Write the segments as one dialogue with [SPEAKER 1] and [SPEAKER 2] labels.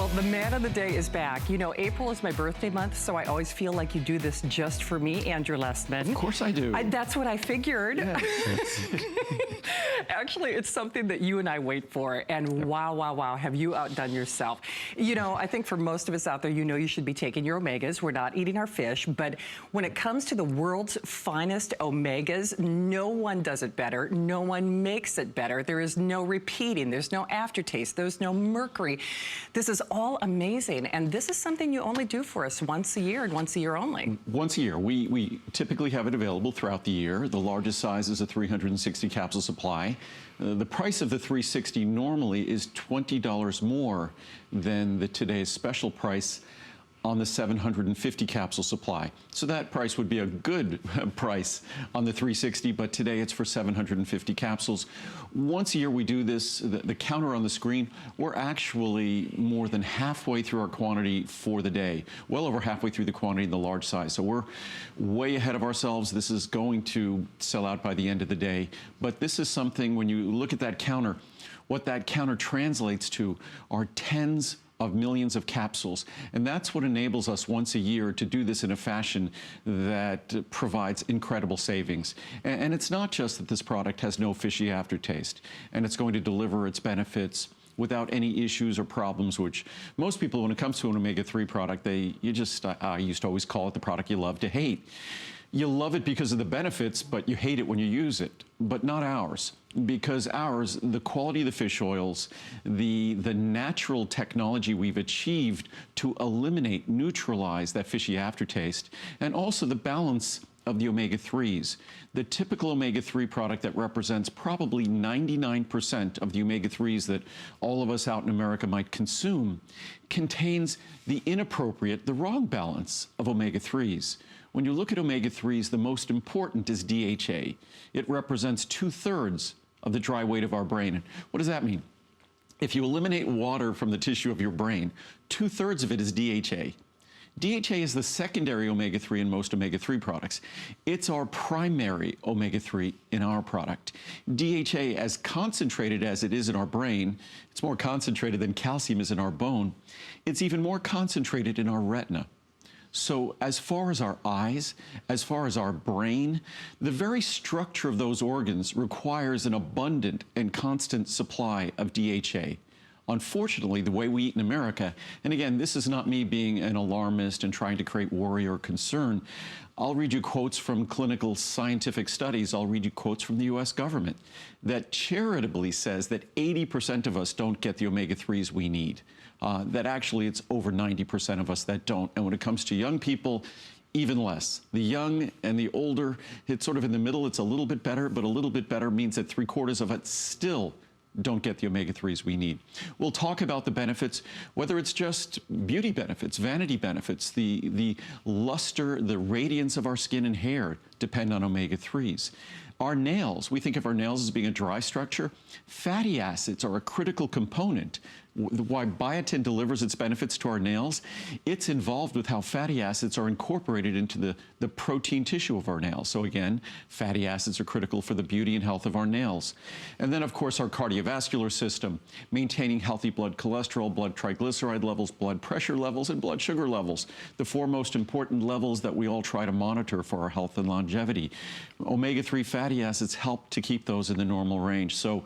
[SPEAKER 1] Well, the man of the day is back. You know, April is my birthday month, so I always feel like you do this just for me, Andrew Lessman.
[SPEAKER 2] Of course I do.
[SPEAKER 1] That's what I figured.
[SPEAKER 2] Yes.
[SPEAKER 1] Actually, it's something that you and I wait for, and wow, wow, wow, have you outdone yourself. You know, I think for most of us out there, you know you should be taking your omegas. We're not eating our fish, but when it comes to the world's finest omegas, no one does it better. No one makes it better. There is no repeating. There's no aftertaste. There's no mercury. This is all amazing, and this is something you only do for us once a year and once a year only.
[SPEAKER 2] Once a year. We typically have it available throughout the year. The largest size is a 360 capsule supply. The price of the 360 normally is $20 more than today's special price on the 750 capsule supply. So that price would be a good price on the 360, but today it's for 750 capsules. Once a year we do this, the counter on the screen, we're actually more than halfway through our quantity for the day. Well over halfway through the quantity in the large size. So we're way ahead of ourselves. This is going to sell out by the end of the day. But this is something, when you look at that counter, what that counter translates to are tens of millions of capsules. And that's what enables us once a year to do this in a fashion that provides incredible savings. And it's not just that this product has no fishy aftertaste, and it's going to deliver its benefits without any issues or problems, which most people, when it comes to an omega-3 product, I used to always call it the product you love to hate. You love it because of the benefits, but you hate it when you use it. But not ours, because ours, the quality of the fish oils, the natural technology we've achieved to eliminate, neutralize that fishy aftertaste, and also the balance of the omega-3s. The typical omega-3 product that represents probably 99% of the omega-3s that all of us out in America might consume contains the inappropriate, the wrong balance of omega-3s. When you look at omega-3s, the most important is DHA. It represents 2/3 of the dry weight of our brain. And what does that mean? If you eliminate water from the tissue of your brain, 2/3 of it is DHA. DHA is the secondary omega-3 in most omega-3 products. It's our primary omega-3 in our product. DHA, as concentrated as it is in our brain, it's more concentrated than calcium is in our bone. It's even more concentrated in our retina. So as far as our eyes, as far as our brain, the very structure of those organs requires an abundant and constant supply of DHA. Unfortunately, the way we eat in America, and again, this is not me being an alarmist and trying to create worry or concern. I'll read you quotes from clinical scientific studies. I'll read you quotes from the US government that charitably says that 80% of us don't get the omega-3s we need. That actually it's over 90% of us that don't. And when it comes to young people, even less. The young and the older, it's sort of in the middle. It's a little bit better, but a little bit better means that 3/4 of it still don't get the omega-3s we need. We'll talk about the benefits, whether it's just beauty benefits, vanity benefits, the luster, the radiance of our skin and hair depend on omega-3s. Our nails, we think of our nails as being a dry structure. Fatty acids are a critical component. Why biotin delivers its benefits to our nails, it's involved with how fatty acids are incorporated into the protein tissue of our nails. So again, fatty acids are critical for the beauty and health of our nails. And then of course our cardiovascular system, maintaining healthy blood cholesterol, blood triglyceride levels, blood pressure levels, and blood sugar levels. The four most important levels that we all try to monitor for our health and longevity. Omega-3 fatty acids help to keep those in the normal range. So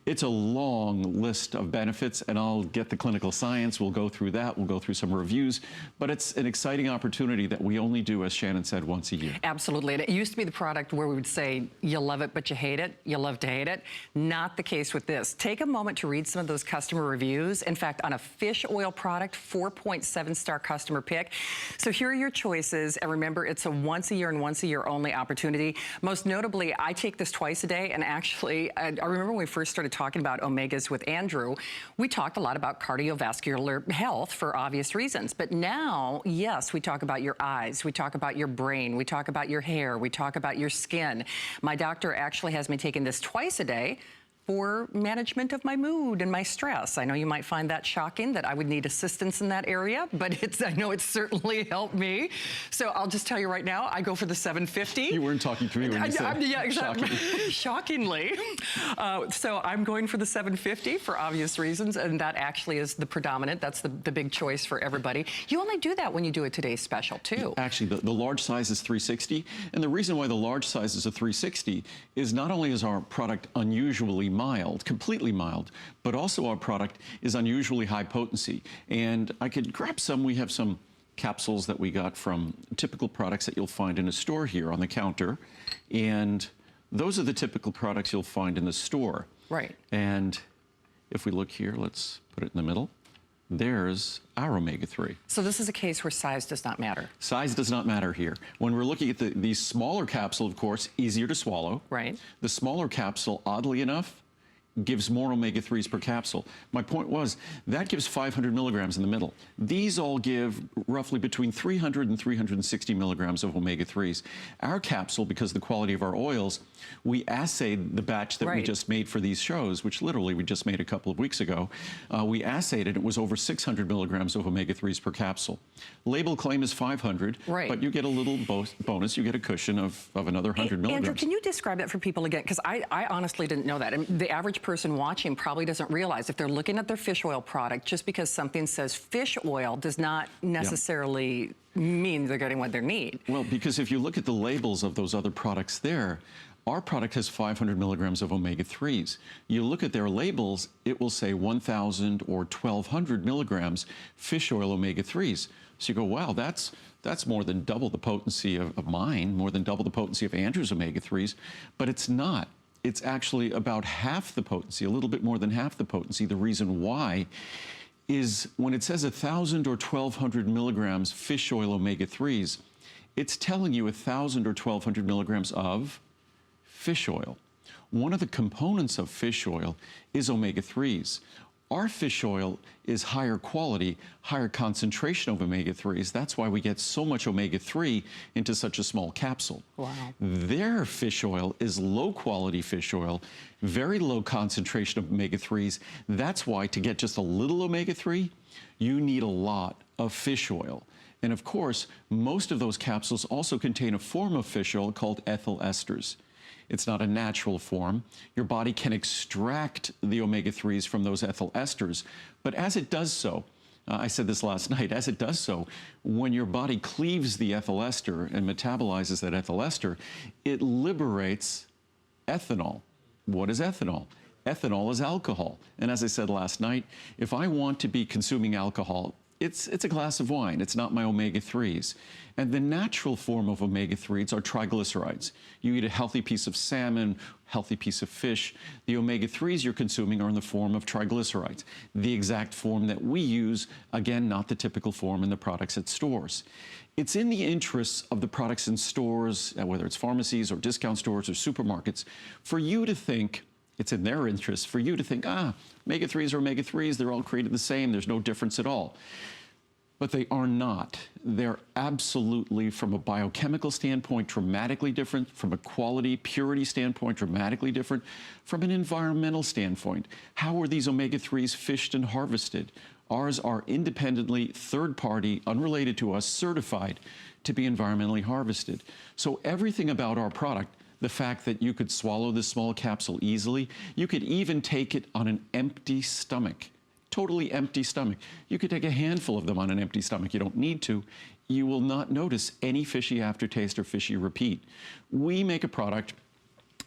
[SPEAKER 2] it's a long list of benefits, and I'll get the clinical science. We'll go through that. We'll go through some reviews. But it's an exciting opportunity that we only do, as Shannon said, once a year.
[SPEAKER 1] Absolutely. And it used to be the product where we would say, you love it, but you hate it. You love to hate it. Not the case with this. Take a moment to read some of those customer reviews. In fact, on a fish oil product, 4.7-star customer pick. So here are your choices. And remember, it's a once a year and once a year only opportunity. Most notably, I take this twice a day. And actually, I remember when we first started talking about omegas with Andrew, we talked a lot about cardiovascular health for obvious reasons. But now, yes, we talk about your eyes, we talk about your brain, we talk about your hair, we talk about your skin. My doctor actually has me taking this twice a day for management of my mood and my stress. I know you might find that shocking that I would need assistance in that area, but I know it's certainly helped me. So I'll just tell you right now, I go for the 750.
[SPEAKER 2] You weren't talking to me when you said
[SPEAKER 1] yeah, exactly. Shockingly. So I'm going for the 750 for obvious reasons, and that actually is the predominant. That's the big choice for everybody. You only do that when you do a Today's Special, too.
[SPEAKER 2] Actually, the large size is 360, and the reason why the large size is a 360 is not only is our product unusually mild, completely mild, but also our product is unusually high potency. And I could grab some. We have some capsules that we got from typical products that you'll find in a store here on the counter. And those are the typical products you'll find in the store.
[SPEAKER 1] Right.
[SPEAKER 2] And if we look here, let's put it in the middle. There's our omega-3.
[SPEAKER 1] So this is a case where size does not matter.
[SPEAKER 2] Size does not matter here. When we're looking at the smaller capsule, of course, easier to swallow.
[SPEAKER 1] Right.
[SPEAKER 2] The smaller capsule, oddly enough, gives more omega-3s per capsule. My point was, that gives 500 milligrams in the middle. These all give roughly between 300 and 360 milligrams of omega-3s. Our capsule, because of the quality of our oils, we assayed the batch that we just made for these shows, which literally we just made a couple of weeks ago. We assayed it. It was over 600 milligrams of omega-3s per capsule. Label claim is 500, but you get a little bonus. You get a cushion of another 100 milligrams.
[SPEAKER 1] Andrew, can you describe that for people again? Because I honestly didn't know that. And the average person watching probably doesn't realize if they're looking at their fish oil product, just because something says fish oil does not necessarily mean they're getting what they need.
[SPEAKER 2] Well, because if you look at the labels of those other products there, our product has 500 milligrams of omega-3s. You look at their labels, it will say 1,000 or 1,200 milligrams fish oil omega-3s. So you go, wow, that's more than double the potency of mine, more than double the potency of Andrew's omega-3s, but it's not. It's actually about half the potency, a little bit more than half the potency. The reason why is when it says 1,000 or 1,200 milligrams fish oil omega-3s, it's telling you 1,000 or 1,200 milligrams of fish oil. One of the components of fish oil is omega-3s. Our fish oil is higher quality, higher concentration of omega-3s. That's why we get so much omega-3 into such a small capsule.
[SPEAKER 1] Wow.
[SPEAKER 2] Their fish oil is low quality fish oil, very low concentration of omega-3s. That's why to get just a little omega-3, you need a lot of fish oil. And of course, most of those capsules also contain a form of fish oil called ethyl esters. It's not a natural form. Your body can extract the omega-3s from those ethyl esters, but as it does so, I said this last night, as it does so, when your body cleaves the ethyl ester and metabolizes that ethyl ester, it liberates ethanol. What is ethanol? Ethanol is alcohol. And as I said last night, if I want to be consuming alcohol, it's a glass of wine. It's not my omega-3s. And the natural form of omega-3s are triglycerides. You eat a healthy piece of salmon, healthy piece of fish. The omega-3s you're consuming are in the form of triglycerides, the exact form that we use, again, not the typical form in the products at stores. It's in the interests of the products in stores, whether it's pharmacies or discount stores or supermarkets, for you to think, it's in their interest for you to think, omega-3s are omega-3s, they're all created the same, there's no difference at all. But they are not. They're absolutely, from a biochemical standpoint, dramatically different, from a quality, purity standpoint, dramatically different, from an environmental standpoint. How are these omega-3s fished and harvested? Ours are independently, third-party, unrelated to us, certified to be environmentally harvested. So everything about our product, the fact that you could swallow this small capsule easily, you could even take it on an empty stomach, totally empty stomach. You could take a handful of them on an empty stomach. You don't need to. You will not notice any fishy aftertaste or fishy repeat. We make a product.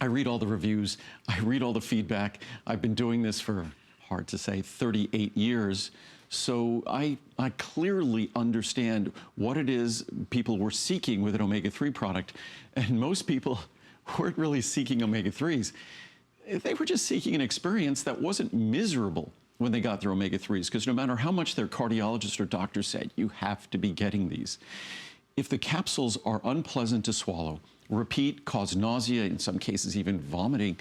[SPEAKER 2] I read all the reviews. I read all the feedback. I've been doing this for, hard to say, 38 years. So I clearly understand what it is people were seeking with an omega-3 product. And most people weren't really seeking omega-3s. They were just seeking an experience that wasn't miserable when they got their omega-3s, because no matter how much their cardiologist or doctor said, you have to be getting these. If the capsules are unpleasant to swallow, repeat, cause nausea, in some cases even vomiting,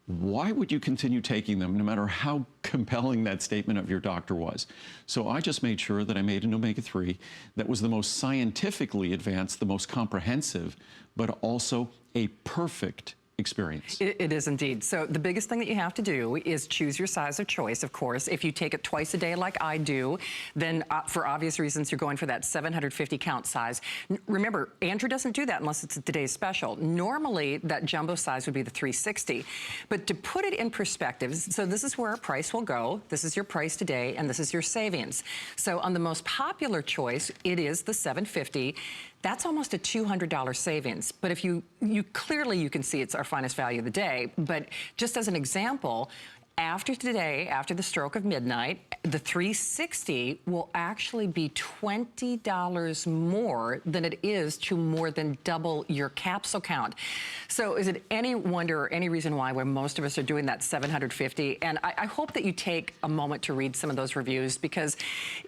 [SPEAKER 2] why would you continue taking them no matter how compelling that statement of your doctor was? So I just made sure that I made an omega-3 that was the most scientifically advanced, the most comprehensive, but also a perfect experience.
[SPEAKER 1] It is indeed. So the biggest thing that you have to do is choose your size of choice, of course. If you take it twice a day like I do, then for obvious reasons, you're going for that 750 count size. Remember, Andrew doesn't do that unless it's today's special. Normally, that jumbo size would be the 360. But to put it in perspective, so this is where our price will go. This is your price today, and this is your savings. So on the most popular choice, it is the 750. That's almost a $200 savings. But if you clearly you can see it's our finest value of the day. But just as an example, after today, after the stroke of midnight, the 360 will actually be $20 more than it is to more than double your capsule count. So is it any wonder or any reason why most of us are doing that 750? And I hope that you take a moment to read some of those reviews, because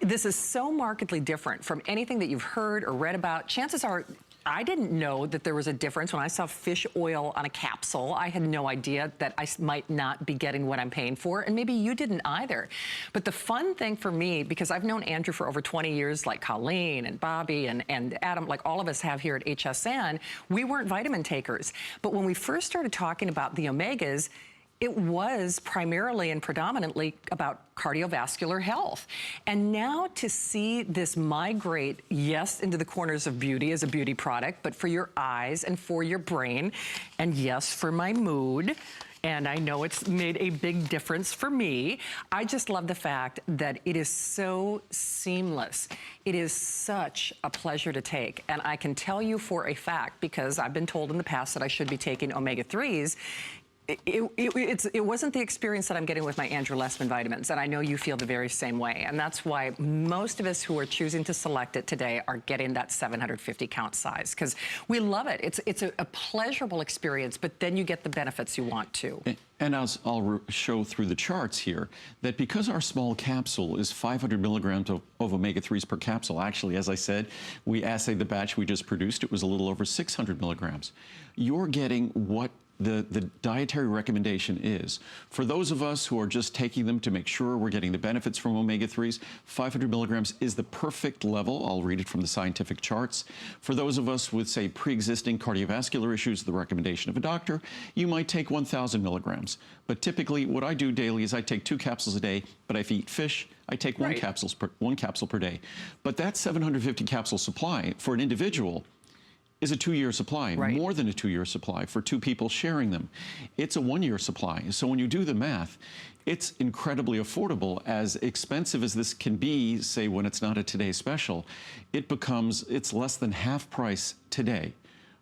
[SPEAKER 1] this is so markedly different from anything that you've heard or read about. Chances are, I didn't know that there was a difference when I saw fish oil on a capsule. I had no idea that I might not be getting what I'm paying for, and maybe you didn't either. But the fun thing for me, because I've known Andrew for over 20 years, like Colleen and Bobby and Adam, like all of us have here at HSN, we weren't vitamin takers. But when we first started talking about the omegas, it was primarily and predominantly about cardiovascular health. And now to see this migrate, yes, into the corners of beauty as a beauty product, but for your eyes and for your brain, and yes, for my mood, and I know it's made a big difference for me. I just love the fact that it is so seamless. It is such a pleasure to take. And I can tell you for a fact, because I've been told in the past that I should be taking omega-3s, it wasn't the experience that I'm getting with my Andrew Lessman vitamins, and I know you feel the very same way. And that's why most of us who are choosing to select it today are getting that 750 count size, because we love it. It's a pleasurable experience, but then you get the benefits you want to.
[SPEAKER 2] And I'll show through the charts here that because our small capsule is 500 milligrams of omega-3s per capsule, actually, as I said, we assayed the batch we just produced, it was a little over 600 milligrams. You're getting what the dietary recommendation is. For those of us who are just taking them to make sure we're getting the benefits from omega-3s, 500 milligrams is the perfect level. I'll read it from the scientific charts. For those of us with, say, pre-existing cardiovascular issues, the recommendation of a doctor, you might take 1,000 milligrams. But typically, what I do daily is I take 2 capsules a day, but if I eat fish, I take one capsule per day. But that 750 capsule supply for an individual is a 2-year supply, more than a 2-year supply for 2 people sharing them. It's a 1-year supply. So when you do the math, it's incredibly affordable. As expensive as this can be, say when it's not a Today Special, it's less than half price today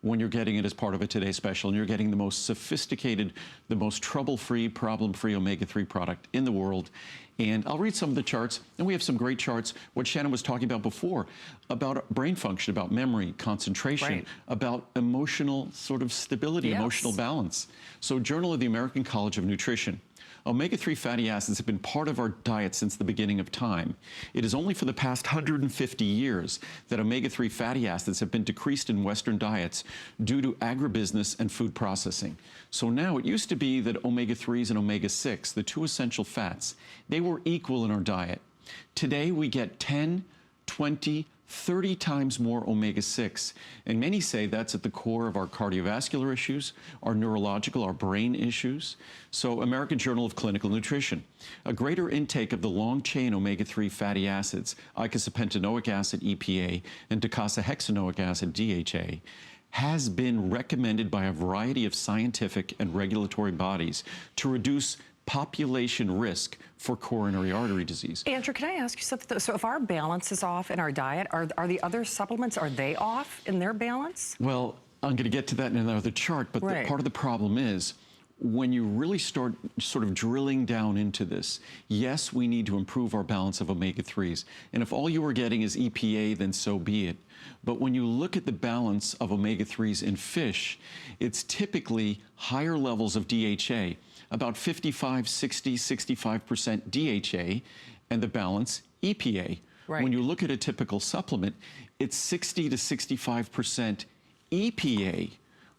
[SPEAKER 2] when you're getting it as part of a Today Special, and you're getting the most sophisticated, the most trouble-free, problem-free omega-3 product in the world. And I'll read some of the charts, and we have some great charts, what Shannon was talking about before, about brain function, about memory, concentration, about emotional sort of stability, emotional balance. So Journal of the American College of Nutrition. Omega-3 fatty acids have been part of our diet since the beginning of time. It is only for the past 150 years that omega-3 fatty acids have been decreased in Western diets due to agribusiness and food processing. So now it used to be that omega-3s and omega-6, the 2 essential fats, they were equal in our diet. Today we get 10, 20, 30 times more omega-6. And many say that's at the core of our cardiovascular issues, our neurological, our brain issues. So American Journal of Clinical Nutrition, a greater intake of the long-chain omega-3 fatty acids, eicosapentaenoic acid, EPA, and docosahexaenoic acid, DHA, has been recommended by a variety of scientific and regulatory bodies to reduce population risk for coronary artery disease.
[SPEAKER 1] Andrew, can I ask you something? So if our balance is off in our diet, are the other supplements, are they off in their balance?
[SPEAKER 2] Well, I'm going to get to that in another chart, but part of the problem is when you really start sort of drilling down into this, yes, we need to improve our balance of omega-3s. And if all you are getting is EPA, then so be it. But when you look at the balance of omega-3s in fish, it's typically higher levels of DHA, about 55, 60, 65% DHA, and the balance EPA. When you look at a typical supplement, it's 60 to 65% EPA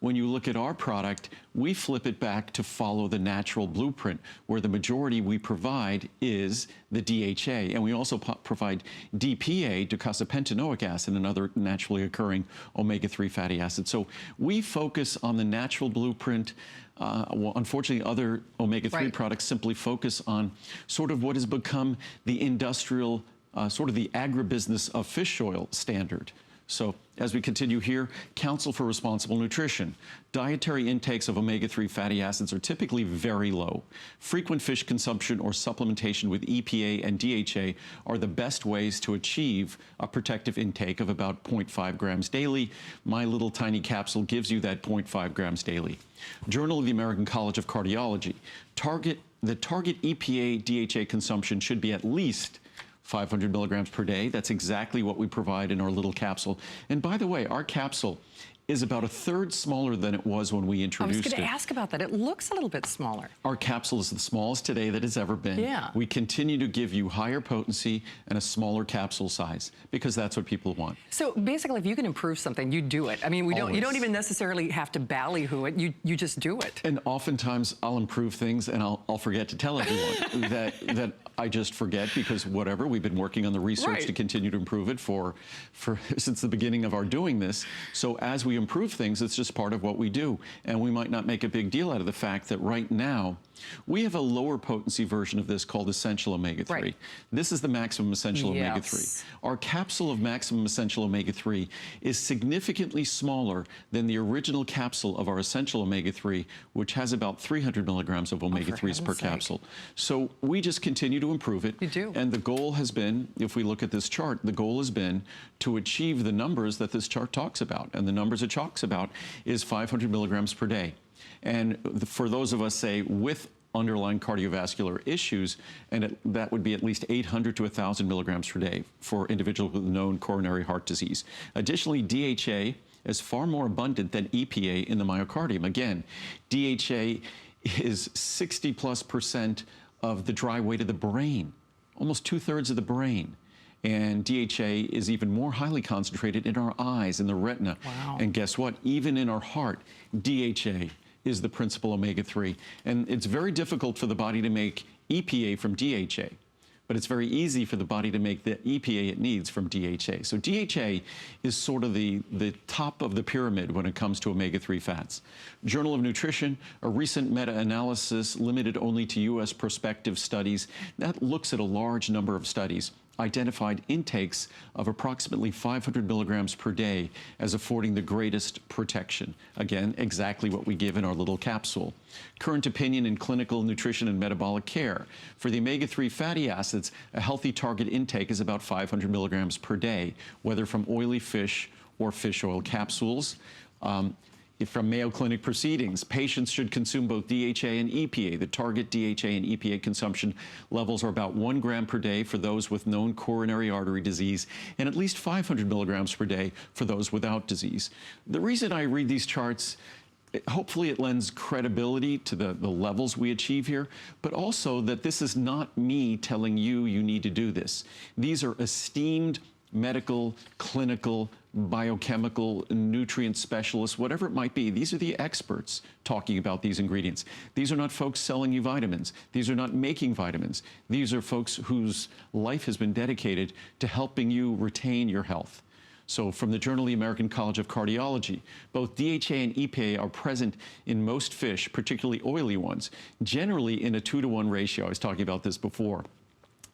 [SPEAKER 2] when you look at our product, we flip it back to follow the natural blueprint, where the majority we provide is the DHA. And we also provide DPA, docosahexaenoic acid, another naturally occurring omega-3 fatty acid. So we focus on the natural blueprint. Well, unfortunately, other omega-3 products simply focus on sort of what has become the industrial, sort of the agribusiness of fish oil standard. So as we continue here, Council for Responsible Nutrition. Dietary intakes of omega-3 fatty acids are typically very low. Frequent fish consumption or supplementation with EPA and DHA are the best ways to achieve a protective intake of about 0.5 grams daily. My little tiny capsule gives you that 0.5 grams daily. Journal of the American College of Cardiology. The target EPA DHA consumption should be at least 500 milligrams per day. That's exactly what we provide in our little capsule. And by the way, our capsule is about a third smaller than it was when we introduced it.
[SPEAKER 1] I was going to ask about that. It looks a little bit smaller.
[SPEAKER 2] Our capsule is the smallest today that it's ever been.
[SPEAKER 1] Yeah.
[SPEAKER 2] We continue to give you higher potency and a smaller capsule size because that's what people want.
[SPEAKER 1] So basically, if you can improve something, you do it. I mean, you don't even necessarily have to ballyhoo it. You just do it.
[SPEAKER 2] And oftentimes I'll improve things and I'll forget to tell everyone that I just forget because whatever, we've been working on the research to continue to improve it for since the beginning of our doing this. So as we improve things, it's just part of what we do. And we might not make a big deal out of the fact that right now, we have a lower potency version of this called Essential Omega-3. Right. This is the Maximum Essential Omega-3. Our capsule of Maximum Essential Omega-3 is significantly smaller than the original capsule of our Essential Omega-3, which has about 300 milligrams of Omega-3s per capsule. So we just continue to improve it.
[SPEAKER 1] You do.
[SPEAKER 2] And the goal has been, if we look at this chart, the goal has been to achieve the numbers that this chart talks about. And the numbers it talks about is 500 milligrams per day. And for those of us, say, with underlying cardiovascular issues, and that would be at least 800 to 1,000 milligrams per day for individuals with known coronary heart disease. Additionally, DHA is far more abundant than EPA in the myocardium. Again, DHA is 60+% of the dry weight of the brain, almost 2/3 of the brain. And DHA is even more highly concentrated in our eyes, in the retina.
[SPEAKER 1] Wow.
[SPEAKER 2] And guess what? Even in our heart, DHA is the principal omega-3. And it's very difficult for the body to make EPA from DHA, but it's very easy for the body to make the EPA it needs from DHA. So DHA is sort of the top of the pyramid when it comes to omega-3 fats. Journal of Nutrition, a recent meta-analysis limited only to U.S. prospective studies that looks at a large number of studies, identified intakes of approximately 500 milligrams per day as affording the greatest protection. Again, exactly what we give in our little capsule. Current opinion in clinical nutrition and metabolic care. For the omega-3 fatty acids, a healthy target intake is about 500 milligrams per day, whether from oily fish or fish oil capsules. From Mayo Clinic proceedings, patients should consume both DHA and EPA. The target DHA and EPA consumption levels are about 1 gram per day for those with known coronary artery disease and at least 500 milligrams per day for those without disease. The reason I read these charts, hopefully it lends credibility to the levels we achieve here, but also that this is not me telling you you need to do this. These are esteemed medical, clinical, biochemical, nutrient specialists, whatever it might be. These are the experts talking about these ingredients. These are not folks selling you vitamins. These are not making vitamins. These are folks whose life has been dedicated to helping you retain your health. So from the Journal of the American College of Cardiology, both DHA and EPA are present in most fish, particularly oily ones, generally in a 2-to-1 ratio. I was talking about this before.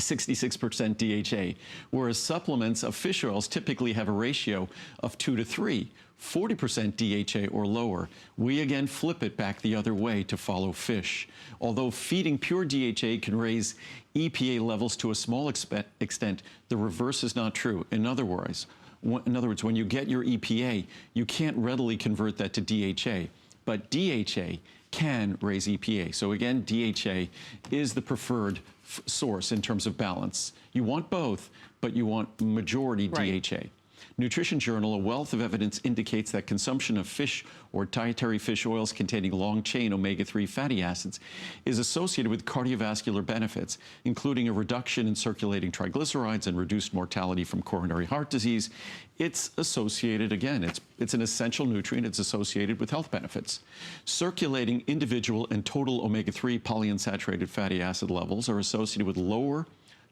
[SPEAKER 2] 66% DHA, whereas supplements of fish oils typically have a ratio of 2 to 3, 40% DHA or lower. We again flip it back the other way to follow fish. Although feeding pure DHA can raise EPA levels to a small extent, the reverse is not true. In other words, when you get your EPA, you can't readily convert that to DHA, but DHA can raise EPA. So again, DHA is the preferred source in terms of balance. You want both, but you want majority DHA. Nutrition Journal, a wealth of evidence indicates that consumption of fish or dietary fish oils containing long-chain omega-3 fatty acids is associated with cardiovascular benefits, including a reduction in circulating triglycerides and reduced mortality from coronary heart disease. It's associated, again, it's an essential nutrient. It's associated with health benefits. Circulating individual and total omega-3 polyunsaturated fatty acid levels are associated with lower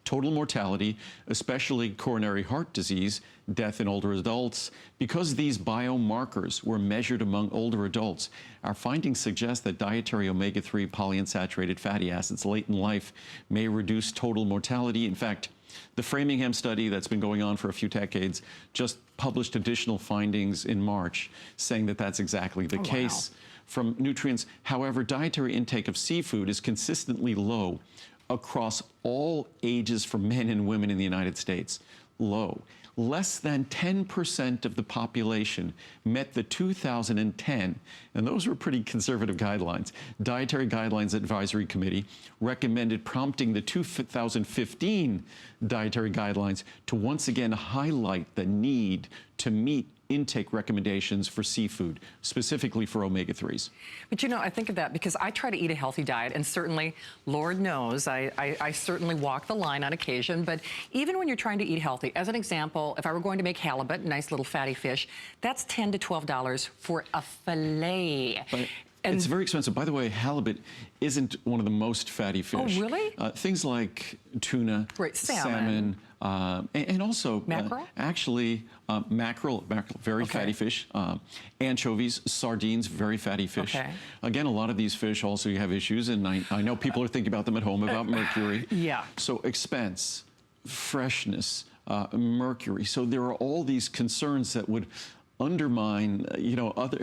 [SPEAKER 2] total mortality, especially coronary heart disease, death in older adults. Because these biomarkers were measured among older adults, our findings suggest that dietary omega-3 polyunsaturated fatty acids late in life may reduce total mortality. In fact, the Framingham study that's been going on for a few decades just published additional findings in March saying that that's exactly the case.
[SPEAKER 1] Wow.
[SPEAKER 2] From nutrients, however, dietary intake of seafood is consistently low across all ages for men and women in the United States. Low. Less than 10% of the population met the 2010, and those were pretty conservative guidelines. Dietary Guidelines Advisory Committee recommended prompting the 2015 dietary guidelines to once again highlight the need to meet intake recommendations for seafood, specifically for omega-3s.
[SPEAKER 1] But you know, I think of that because I try to eat a healthy diet, and certainly, Lord knows, I certainly walk the line on occasion, but even when you're trying to eat healthy, as an example, if I were going to make halibut, nice little fatty fish, that's $10 to $12 for a fillet.
[SPEAKER 2] But it's very expensive. By the way, halibut isn't one of the most fatty fish.
[SPEAKER 1] Oh, really?
[SPEAKER 2] Things like tuna,
[SPEAKER 1] right,
[SPEAKER 2] salmon, and also
[SPEAKER 1] mackerel?
[SPEAKER 2] Actually, mackerel, very fatty fish. Anchovies, sardines, very fatty fish.
[SPEAKER 1] Okay.
[SPEAKER 2] Again, a lot of these fish also have issues, and I know people are thinking about them at home about mercury.
[SPEAKER 1] Yeah.
[SPEAKER 2] So expense, freshness, mercury. So there are all these concerns that would undermine,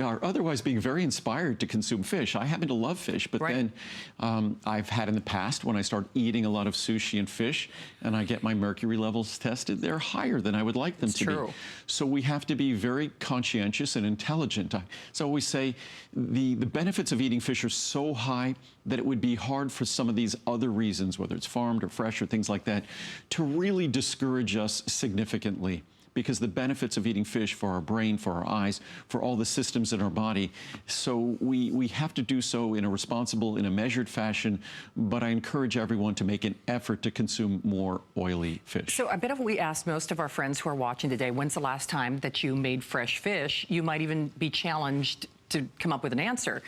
[SPEAKER 2] are otherwise being very inspired to consume fish. I happen to love fish, but then I've had in the past when I start eating a lot of sushi and fish and I get my mercury levels tested, they're higher than I would like them to be. So we have to be very conscientious and intelligent. So I always say the benefits of eating fish are so high that it would be hard for some of these other reasons, whether it's farmed or fresh or things like that, to really discourage us significantly. Because the benefits of eating fish for our brain, for our eyes, for all the systems in our body. So we have to do so in a responsible, in a measured fashion, but I encourage everyone to make an effort to consume more oily fish.
[SPEAKER 1] So I bet if we asked most of our friends who are watching today, when's the last time that you made fresh fish, you might even be challenged to come up with an answer.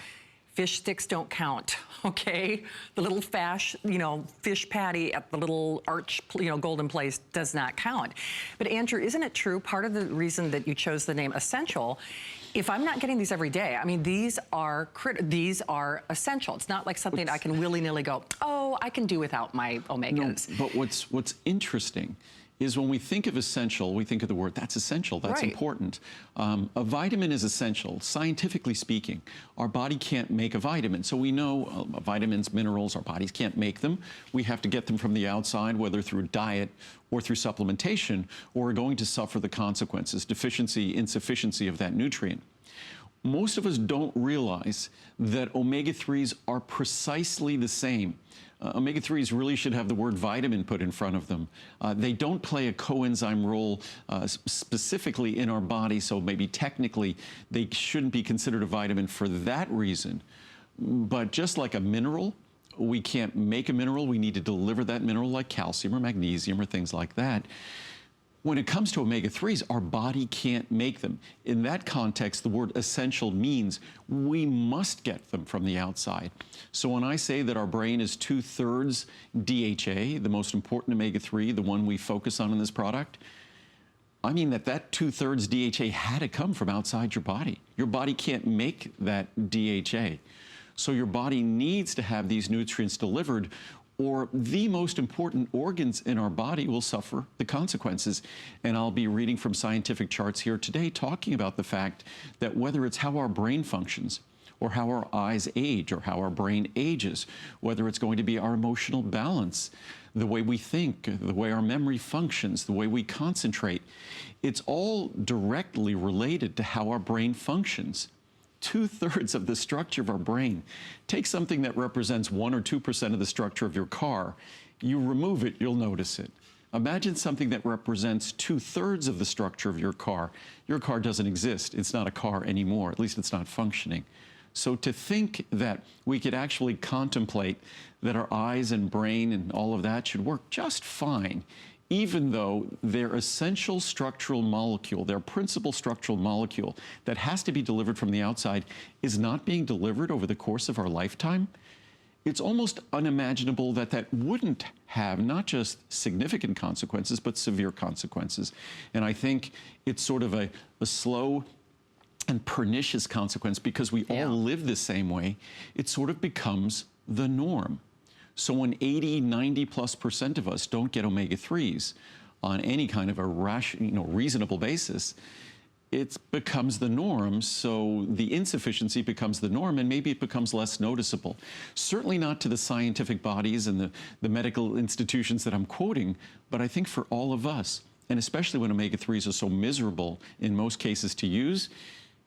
[SPEAKER 1] Fish sticks don't count, okay? The little fish patty at the little arch, golden place does not count. But Andrew, isn't it true, part of the reason that you chose the name Essential, if I'm not getting these every day, I mean, these are essential. It's not like something I can willy-nilly go, oh, I can do without my omegas.
[SPEAKER 2] No, but what's interesting is when we think of essential, we think of the word, that's essential, that's important. A vitamin is essential, scientifically speaking. Our body can't make a vitamin. So we know vitamins, minerals, our bodies can't make them. We have to get them from the outside, whether through diet or through supplementation, or we're going to suffer the consequences, deficiency, insufficiency of that nutrient. Most of us don't realize that omega-3s are precisely the same. Omega-3s really should have the word vitamin put in front of them. They don't play a coenzyme role specifically in our body, so maybe technically they shouldn't be considered a vitamin for that reason. But just like a mineral, we can't make a mineral, we need to deliver that mineral like calcium or magnesium or things like that. When it comes to omega-3s, our body can't make them. In that context, the word essential means we must get them from the outside. So when I say that our brain is 2/3 DHA, the most important omega-3, the one we focus on in this product, I mean that 2/3 DHA had to come from outside your body. Your body can't make that DHA. So your body needs to have these nutrients delivered, or the most important organs in our body will suffer the consequences. And I'll be reading from scientific charts here today talking about the fact that whether it's how our brain functions, or how our eyes age, or how our brain ages, whether it's going to be our emotional balance, the way we think, the way our memory functions, the way we concentrate, it's all directly related to how our brain functions. 2/3 of the structure of our brain. Take something that represents 1 or 2% of the structure of your car. You remove it, you'll notice it. Imagine something that represents 2/3 of the structure of your car. Your car doesn't exist. It's not a car anymore. At least it's not functioning. So to think that we could actually contemplate that our eyes and brain and all of that should work just fine, even though their essential structural molecule, their principal structural molecule that has to be delivered from the outside is not being delivered over the course of our lifetime, it's almost unimaginable that that wouldn't have not just significant consequences, but severe consequences. And I think it's sort of a slow and pernicious consequence because we all live the same way. It sort of becomes the norm. So when 80, 90+% of us don't get omega-3s on any kind of a reasonable basis, it becomes the norm. So the insufficiency becomes the norm, and maybe it becomes less noticeable. Certainly not to the scientific bodies and the medical institutions that I'm quoting, but I think for all of us, and especially when omega-3s are so miserable in most cases to use,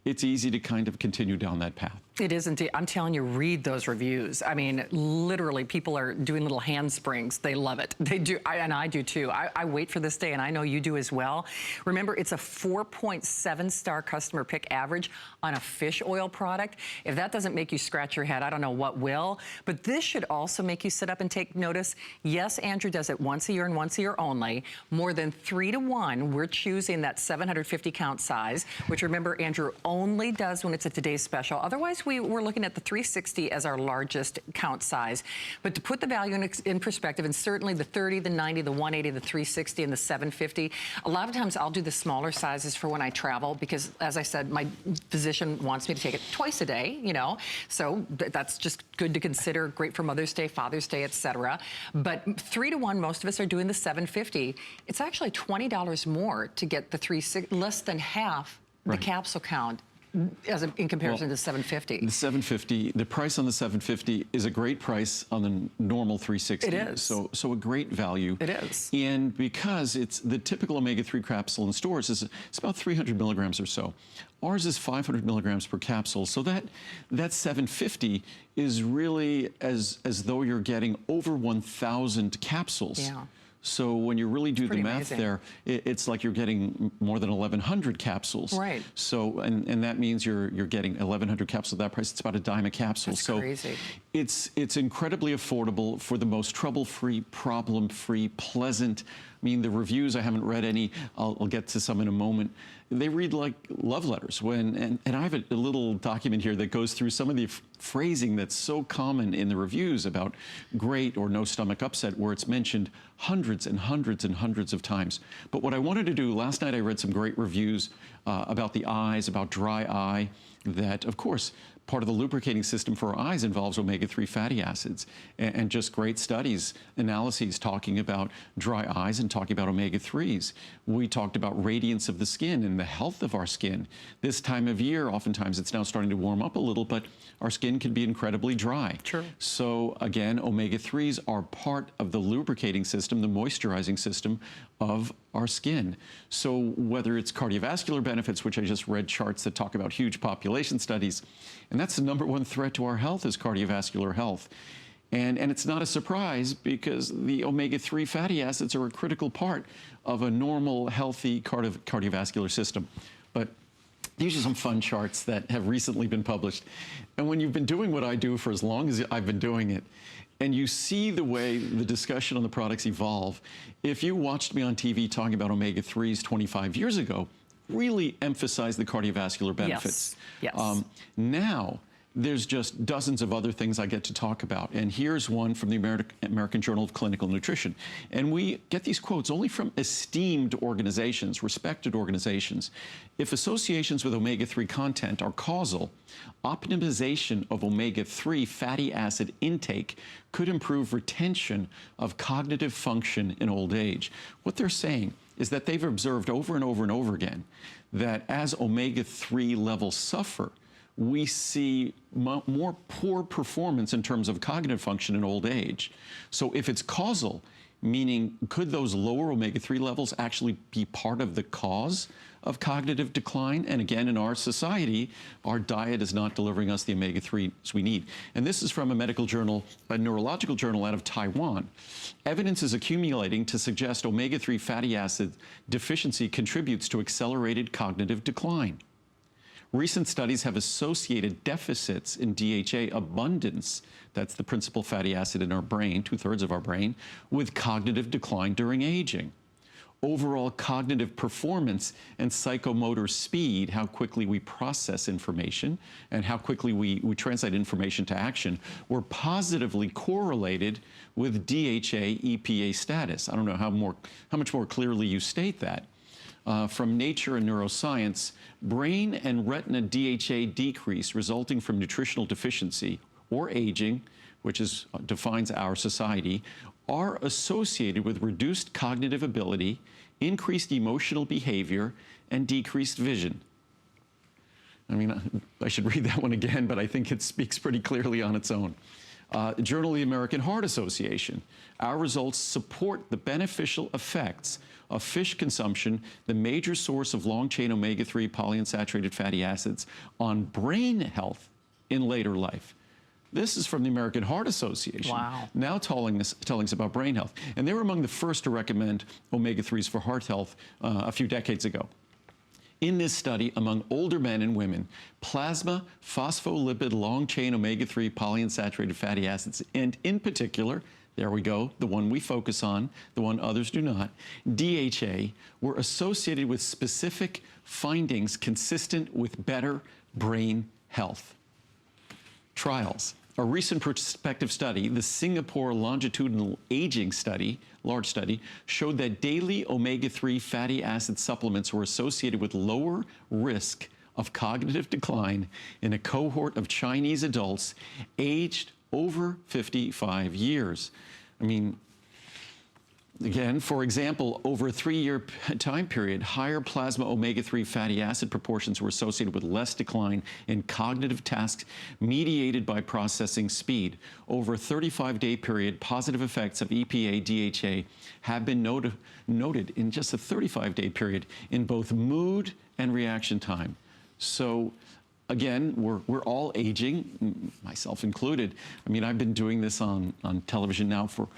[SPEAKER 2] it's easy to kind of continue down that path.
[SPEAKER 1] It is indeed. I'm telling you, read those reviews. I mean, literally, people are doing little handsprings. They love it. They do, and I do too. I wait for this day, and I know you do as well. Remember, it's a 4.7-star customer pick average on a fish oil product. If that doesn't make you scratch your head, I don't know what will. But this should also make you sit up and take notice. Yes, Andrew does it once a year and once a year only. More than 3 to 1, we're choosing that 750 count size, which remember, Andrew only does when it's a today's special. Otherwise, we're looking at the 360 as our largest count size. But to put the value in perspective, and certainly the 30, the 90, the 180, the 360, and the 750, a lot of times I'll do the smaller sizes for when I travel because, as I said, my physician wants me to take it twice a day, you know, so that's just good to consider, great for Mother's Day, Father's Day, etc. But 3 to 1, most of us are doing the 750. It's actually $20 more to get the 360, less than half the capsule count. In comparison to 750. The
[SPEAKER 2] 750, the price on the 750 is a great price on the normal 360.
[SPEAKER 1] It is.
[SPEAKER 2] So a great value.
[SPEAKER 1] It is.
[SPEAKER 2] And because it's the typical omega-3 capsule in stores it's about 300 milligrams or so. Ours is 500 milligrams per capsule. So that 750 is really as though you're getting over 1,000 capsules.
[SPEAKER 1] Yeah.
[SPEAKER 2] So when you really do the math
[SPEAKER 1] amazing.
[SPEAKER 2] there, it's like you're getting more than 1,100 capsules.
[SPEAKER 1] Right.
[SPEAKER 2] So, and that means you're getting 1,100 capsules at that price. It's about a dime a capsule.
[SPEAKER 1] That's
[SPEAKER 2] so
[SPEAKER 1] crazy.
[SPEAKER 2] It's incredibly affordable for the most trouble-free, problem-free, pleasant. I mean, the reviews, I haven't read any. I'll get to some in a moment. They read like love letters. And I have a little document here that goes through some of the phrasing that's so common in the reviews about great or no stomach upset, where it's mentioned hundreds and hundreds and hundreds of times. But what I wanted to do, last night I read some great reviews about the eyes, about dry eye, that, of course, part of the lubricating system for our eyes involves omega-3 fatty acids, and just great studies, analyses talking about dry eyes and talking about omega-3s. We talked about radiance of the skin and the health of our skin. This time of year, oftentimes it's now starting to warm up a little, but our skin can be incredibly dry.
[SPEAKER 1] True.
[SPEAKER 2] So again, omega-3s are part of the lubricating system, the moisturizing system of our skin. So whether it's cardiovascular benefits, which I just read charts that talk about huge population studies, and that's the #1 threat to our health is cardiovascular health. And it's not a surprise because the omega-3 fatty acids are a critical part of a normal, healthy cardiovascular system. But these are some fun charts that have recently been published. And when you've been doing what I do for as long as I've been doing it, and you see the way the discussion on the products evolve, if you watched me on TV talking about omega-3s 25 years ago, really emphasize the cardiovascular benefits.
[SPEAKER 1] Yes.
[SPEAKER 2] Now, there's just dozens of other things I get to talk about. And here's one from the American Journal of Clinical Nutrition. And we get these quotes only from esteemed organizations, respected organizations. If associations with omega-3 content are causal, optimization of omega-3 fatty acid intake could improve retention of cognitive function in old age. What they're saying is that they've observed over and over and over again that as omega-3 levels suffer, we see more poor performance in terms of cognitive function in old age. So if it's causal, meaning could those lower omega-3 levels actually be part of the cause of cognitive decline. And again, in our society, our diet is not delivering us the omega-3s we need. And this is from a medical journal, a neurological journal out of Taiwan. Evidence is accumulating to suggest omega-3 fatty acid deficiency contributes to accelerated cognitive decline. Recent studies have associated deficits in DHA abundance, that's the principal fatty acid in our brain, 2/3 of our brain, with cognitive decline during aging. Overall cognitive performance and psychomotor speed, how quickly we process information and how quickly we translate information to action, were positively correlated with DHA EPA status. I don't know how much more clearly you state that. From Nature and Neuroscience, brain and retina DHA decrease resulting from nutritional deficiency or aging, which defines our society, are associated with reduced cognitive ability, increased emotional behavior, and decreased vision. I mean, I should read that one again, but I think it speaks pretty clearly on its own. Journal of the American Heart Association. Our results support the beneficial effects of fish consumption, the major source of long-chain omega-3 polyunsaturated fatty acids, on brain health in later life. This is from the American Heart Association.
[SPEAKER 1] Wow.
[SPEAKER 2] Now telling us about brain health. And they were among the first to recommend omega-3s for heart health a few decades ago. In this study, among older men and women, plasma phospholipid long-chain omega-3 polyunsaturated fatty acids, and in particular, there we go, the one we focus on, the one others do not, DHA, were associated with specific findings consistent with better brain health. Trials. A recent prospective study, the Singapore Longitudinal Aging Study, large study, showed that daily omega-3 fatty acid supplements were associated with lower risk of cognitive decline in a cohort of Chinese adults aged over 55 years. I mean, again, for example, over a 3-year time period, higher plasma omega-3 fatty acid proportions were associated with less decline in cognitive tasks mediated by processing speed. Over a 35-day period, positive effects of EPA DHA have been noted in just a 35-day period in both mood and reaction time. So again, we're all aging, myself included. I mean, I've been doing this on television now for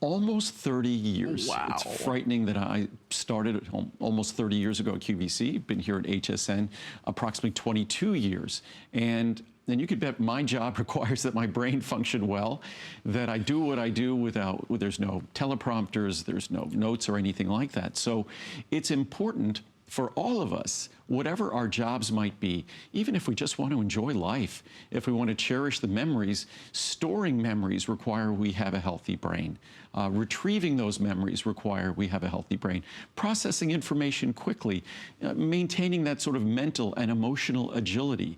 [SPEAKER 2] almost 30 years.
[SPEAKER 1] Wow.
[SPEAKER 2] It's frightening that I started almost 30 years ago at QVC, been here at HSN approximately 22 years. And you could bet my job requires that my brain function well, that I do what I do there's no teleprompters, there's no notes or anything like that. So it's important for all of us, whatever our jobs might be, even if we just want to enjoy life, if we want to cherish the memories, storing memories require we have a healthy brain. Retrieving those memories require we have a healthy brain. Processing information quickly, maintaining that sort of mental and emotional agility,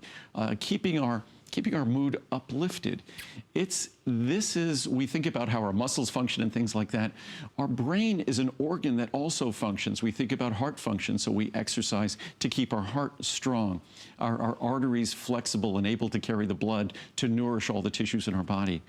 [SPEAKER 2] keeping our mood uplifted. We think about how our muscles function and things like that. Our brain is an organ that also functions. We think about heart function, so we exercise to keep our heart strong, our arteries flexible and able to carry the blood to nourish all the tissues in our body.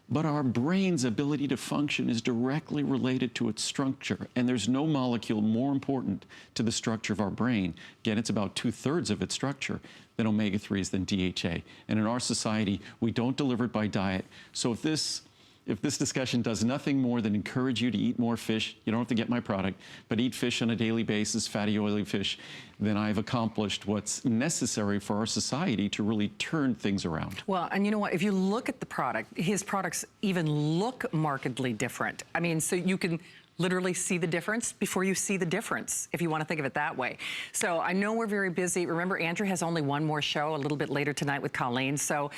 [SPEAKER 2] But our brain's ability to function is directly related to its structure, and there's no molecule more important to the structure of our brain. Again, it's about 2/3 of its structure than omega-3s, than DHA. And in our society, we don't deliver it by diet. So if this discussion does nothing more than encourage you to eat more fish, you don't have to get my product, but eat fish on a daily basis, fatty, oily fish, then I've accomplished what's necessary for our society to really turn things around.
[SPEAKER 1] Well, and you know what? If you look at the product, his products even look markedly different. I mean, so you can literally see the difference before you see the difference, if you want to think of it that way. So I know we're very busy. Remember, Andrew has only one more show a little bit later tonight with Colleen. So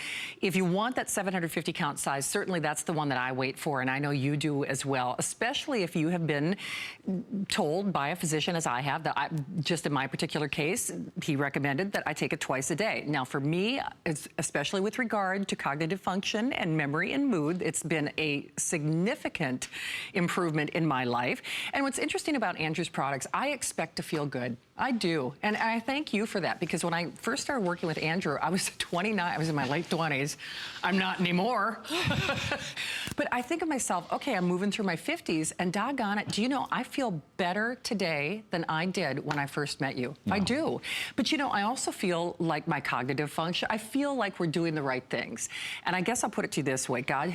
[SPEAKER 1] if you want that 750 count size, certainly that's the one that I wait for, and I know you do as well, especially if you have been told by a physician, as I have, that just in my particular case, he recommended that I take it twice a day. Now for me, especially with regard to cognitive function and memory and mood, it's been a significant improvement in my life. And what's interesting about Andrew's products, I expect to feel good. I do. And I thank you for that, because when I first started working with Andrew, I was 29. I was in my late 20s. I'm not anymore. But I think of myself, okay, I'm moving through my 50s, and doggone it, do you know, I feel better today than I did when I first met you. Wow. I do. But you know, I also feel like my cognitive function, I feel like we're doing the right things. And I guess I'll put it to you this way. God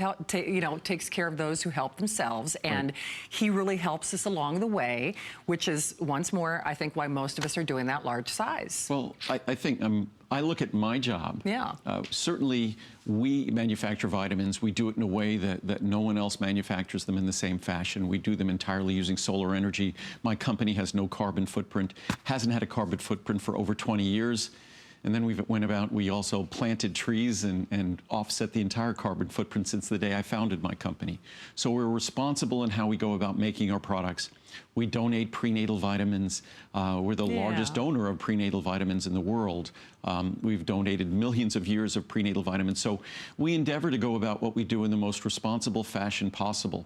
[SPEAKER 1] takes care of those who help themselves, and right. He really helps us along the way, which is, once more, I think why most of us are doing that large size.
[SPEAKER 2] Well, I think I look at my job.
[SPEAKER 1] Yeah.
[SPEAKER 2] Certainly, we manufacture vitamins. We do it in a way that no one else manufactures them in the same fashion. We do them entirely using solar energy. My company has no carbon footprint, hasn't had a carbon footprint for over 20 years. And then we also planted trees and offset the entire carbon footprint since the day I founded my company. So we're responsible in how we go about making our products. We donate prenatal vitamins. We're the largest donor of prenatal vitamins in the world. We've donated millions of years of prenatal vitamins. So we endeavor to go about what we do in the most responsible fashion possible.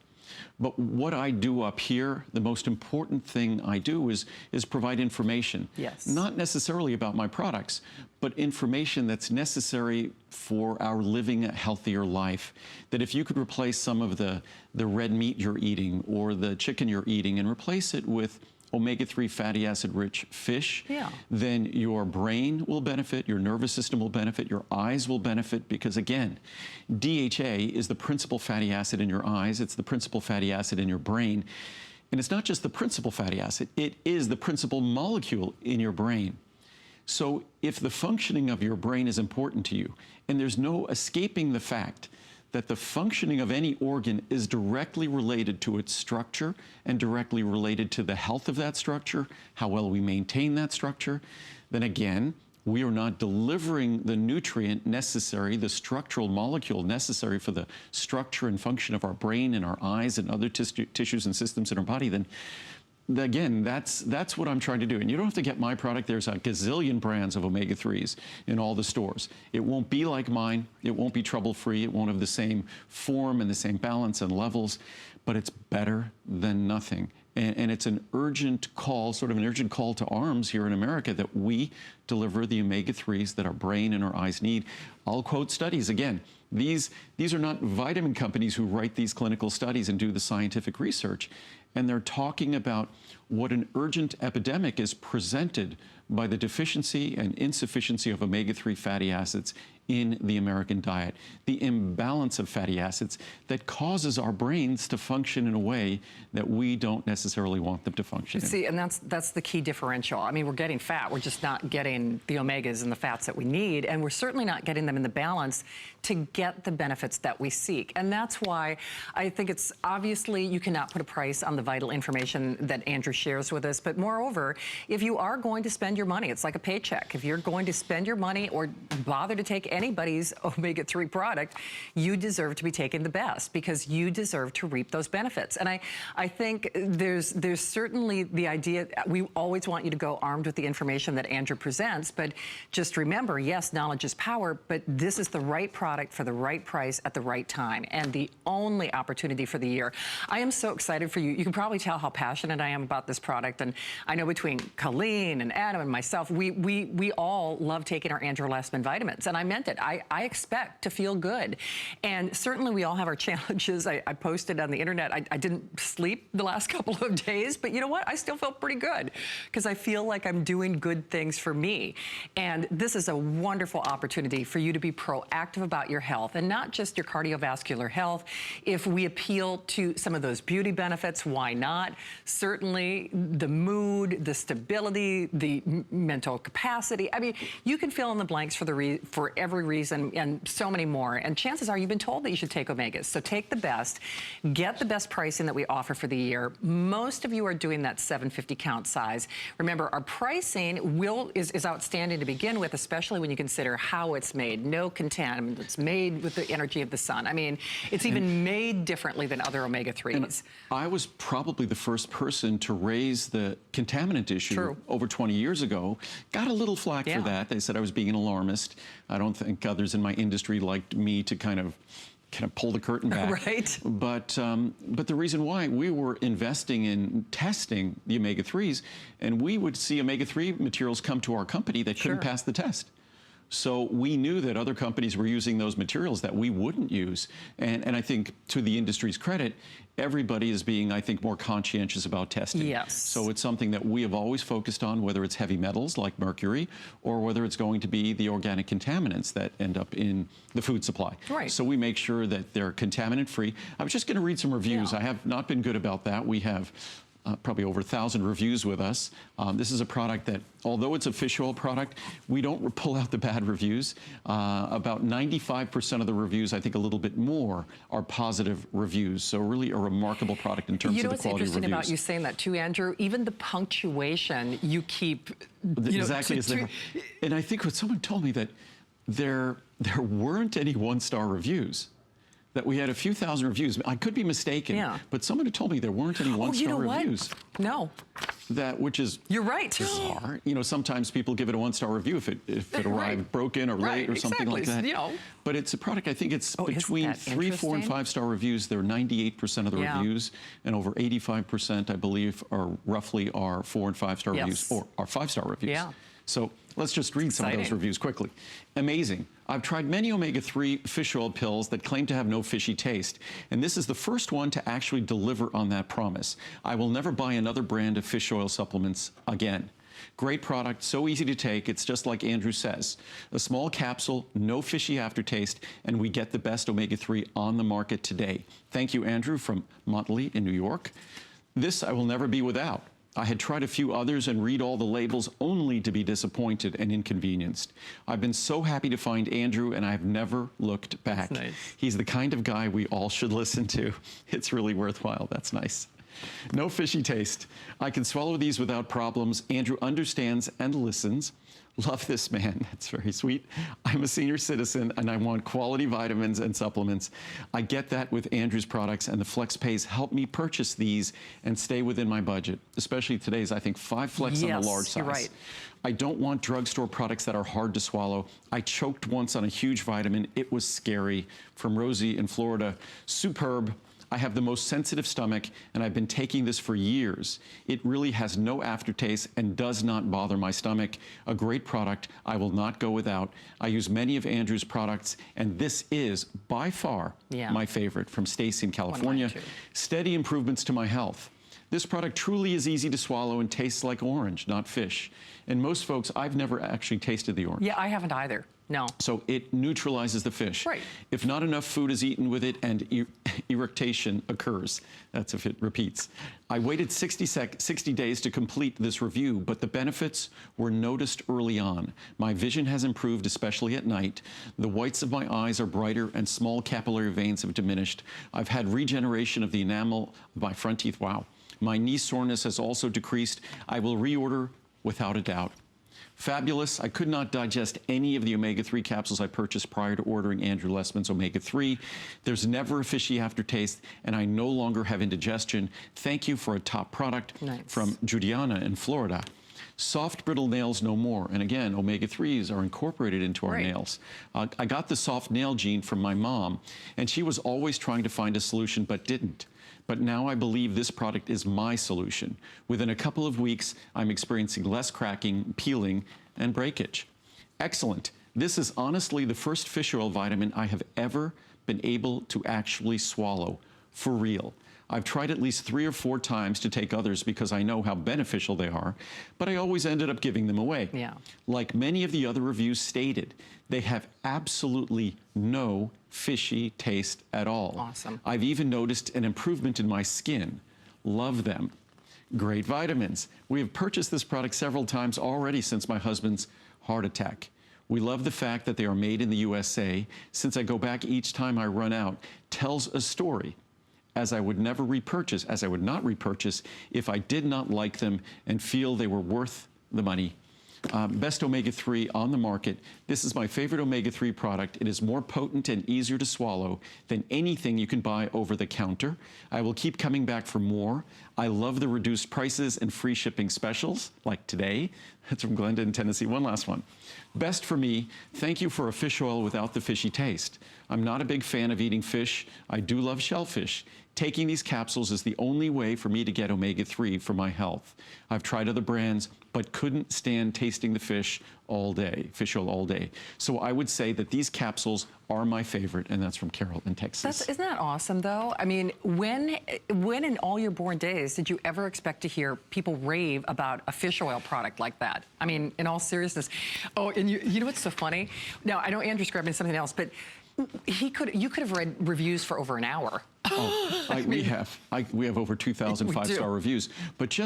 [SPEAKER 2] But what I do up here, the most important thing I do is provide information.
[SPEAKER 1] Yes. Not
[SPEAKER 2] necessarily about my products, but information that's necessary for our living a healthier life. That if you could replace some of the red meat you're eating or the chicken you're eating and replace it with omega-3 fatty acid-rich fish, then your brain will benefit, your nervous system will benefit, your eyes will benefit, because again, DHA is the principal fatty acid in your eyes, it's the principal fatty acid in your brain, and it's not just the principal fatty acid, it is the principal molecule in your brain. So if the functioning of your brain is important to you, and there's no escaping the fact that the functioning of any organ is directly related to its structure and directly related to the health of that structure, how well we maintain that structure, then again, we are not delivering the nutrient necessary, the structural molecule necessary for the structure and function of our brain and our eyes and other tissues and systems in our body, then again, that's what I'm trying to do. And you don't have to get my product. There's a gazillion brands of omega-3s in all the stores. It won't be like mine. It won't be trouble-free. It won't have the same form and the same balance and levels, but it's better than nothing. And it's an urgent call, sort of an urgent call to arms here in America, that we deliver the omega-3s that our brain and our eyes need. I'll quote studies again. These are not vitamin companies who write these clinical studies and do the scientific research. And they're talking about what an urgent epidemic is presented by the deficiency and insufficiency of omega-3 fatty acids in the American diet. The imbalance of fatty acids that causes our brains to function in a way that we don't necessarily want them to function in.
[SPEAKER 1] See, and that's the key differential. I mean, we're getting fat. We're just not getting the omegas and the fats that we need, and we're certainly not getting them in the balance to get the benefits that we seek. And that's why I think it's obviously you cannot put a price on the vital information that Andrew shares with us. But moreover, if you are going to spend your money, it's like a paycheck. If you're going to spend your money or bother to take anybody's omega-3 product, you deserve to be taking the best, because you deserve to reap those benefits. And I think there's certainly the idea, we always want you to go armed with the information that Andrew presents, but just remember, yes, knowledge is power, but this is the right product for the right price at the right time, and the only opportunity for the year. I am so excited for you. You can probably tell how passionate I am about this product, and I know between Colleen and Adam and myself, we all love taking our Andrew Lessman vitamins, and I meant it. I expect to feel good. And certainly we all have our challenges. I posted on the internet, I didn't sleep the last couple of days, but you know what? I still felt pretty good, because I feel like I'm doing good things for me. And this is a wonderful opportunity for you to be proactive about your health, and not just your cardiovascular health. If we appeal to some of those beauty benefits, why not? Certainly the mood, the stability, the mental capacity. I mean, you can fill in the blanks for every reason, and so many more. And chances are you've been told that you should take omegas. So take the best, get the best pricing that we offer for the year. Most of you are doing that 750 count size. Remember, our pricing is outstanding to begin with, especially when you consider how it's made. No contaminant. It's made with the energy of the sun. I mean, it's even made differently than other omega-3s.
[SPEAKER 2] I was probably the first person to raise the contaminant issue over 20 years ago. Got a little flack for that. They said I was being an alarmist. I don't think others in my industry liked me to kind of kind of pull the curtain back.
[SPEAKER 1] Right.
[SPEAKER 2] But the reason why, we were investing in testing the omega-3s, and we would see omega-3 materials come to our company that couldn't pass the test. So we knew that other companies were using those materials that we wouldn't use. And I think, to the industry's credit, everybody is being, I think, more conscientious about testing.
[SPEAKER 1] Yes.
[SPEAKER 2] So it's something that we have always focused on, whether it's heavy metals like mercury, or whether it's going to be the organic contaminants that end up in the food supply.
[SPEAKER 1] Right.
[SPEAKER 2] So we make sure that they're contaminant-free. I was just going to read some reviews.
[SPEAKER 1] Yeah.
[SPEAKER 2] I have not been good about that. We have probably over 1,000 reviews with us. This is a product that, although it's a fish oil product, we don't pull out the bad reviews. About 95% of the reviews, I think a little bit more, are positive reviews. So really a remarkable product in terms of the quality of reviews.
[SPEAKER 1] You know what's interesting about you saying that too, Andrew? Even the punctuation you keep,
[SPEAKER 2] exactly as there. And I think what someone told me, that there weren't any one-star reviews. That we had a few thousand reviews. I could be mistaken, but someone had told me there weren't any one-star reviews.
[SPEAKER 1] No.
[SPEAKER 2] Which is
[SPEAKER 1] You're right.
[SPEAKER 2] bizarre. Sometimes people give it a one-star review if it arrived broken or late or something like that. But it's a product, I think it's between 3, 4, and 5-star reviews. They're 98% of the reviews, and over 85%, I believe, are roughly 4 and 5-star reviews, or are 5-star reviews.
[SPEAKER 1] Yeah.
[SPEAKER 2] So let's just read some of those reviews quickly. Amazing. I've tried many omega-3 fish oil pills that claim to have no fishy taste, and this is the first one to actually deliver on that promise. I will never buy another brand of fish oil supplements again. Great product, so easy to take. It's just like Andrew says. A small capsule, no fishy aftertaste, and we get the best omega-3 on the market today. Thank you, Andrew, from Motley in New York. This I will never be without. I had tried a few others and read all the labels only to be disappointed and inconvenienced. I've been so happy to find Andrew, and I've never looked back.
[SPEAKER 1] That's nice.
[SPEAKER 2] He's the kind of guy we all should listen to. It's really worthwhile. That's nice. No fishy taste. I can swallow these without problems. Andrew understands and listens. Love this man. That's very sweet. I'm a senior citizen and I want quality vitamins and supplements. I get that with Andrew's products, and the Flex Pays help me purchase these and stay within my budget, especially today's, I think, 5 Flex on the large size.
[SPEAKER 1] You're right.
[SPEAKER 2] I don't want drugstore products that are hard to swallow. I choked once on a huge vitamin. It was scary. From Rosie in Florida. Superb. I have the most sensitive stomach, and I've been taking this for years. It really has no aftertaste and does not bother my stomach. A great product I will not go without. I use many of Andrew's products, and this is, by far, my favorite. From Stacy in California. Steady improvements to my health. This product truly is easy to swallow and tastes like orange, not fish. And most folks, I've never actually tasted the orange.
[SPEAKER 1] Yeah, I haven't either. No.
[SPEAKER 2] So it neutralizes the fish.
[SPEAKER 1] Right.
[SPEAKER 2] If not enough food is eaten with it, and irritation occurs. That's if it repeats. I waited 60 days to complete this review, but the benefits were noticed early on. My vision has improved, especially at night. The whites of my eyes are brighter and small capillary veins have diminished. I've had regeneration of the enamel of my front teeth. Wow. My knee soreness has also decreased. I will reorder without a doubt. Fabulous. I could not digest any of the omega-3 capsules I purchased prior to ordering Andrew Lessman's omega-3. There's never a fishy aftertaste, and I no longer have indigestion. Thank you for a top product. From Juliana in Florida. Soft, brittle nails no more. And again, omega-3s are incorporated into our nails. I got the soft nail gene from my mom, and she was always trying to find a solution but didn't. But now I believe this product is my solution. Within a couple of weeks, I'm experiencing less cracking, peeling, and breakage. Excellent. This is honestly the first fish oil vitamin I have ever been able to actually swallow, for real. I've tried at least 3 or 4 times to take others because I know how beneficial they are, but I always ended up giving them away. Like many of the other reviews stated, they have absolutely no fishy taste at all.
[SPEAKER 1] Awesome.
[SPEAKER 2] I've even noticed an improvement in my skin. Love them. Great vitamins. We have purchased this product several times already since my husband's heart attack. We love the fact that they are made in the USA. Since I go back each time I run out, tells a story. As I would not repurchase if I did not like them and feel they were worth the money. best omega-3 on the market. This is my favorite omega-3 product. It is more potent and easier to swallow than anything you can buy over the counter. I will keep coming back for more. I love the reduced prices and free shipping specials, like today. That's from Glenda in Tennessee. One last one. Best for me, thank you for a fish oil without the fishy taste. I'm not a big fan of eating fish. I do love shellfish. Taking these capsules is the only way for me to get omega-3 for my health. I've tried other brands, but couldn't stand tasting the fish all day, fish oil all day. So I would say that these capsules are my favorite, and that's from Carol in Texas.
[SPEAKER 1] Isn't that awesome, though? I mean, when in all your born days did you ever expect to hear people rave about a fish oil product like that? I mean, in all seriousness. Oh, and you know what's so funny? Now, I know Andrew's grabbing something else, but you could have read reviews for over an hour.
[SPEAKER 2] Oh, we have over 2,000 five-star reviews, but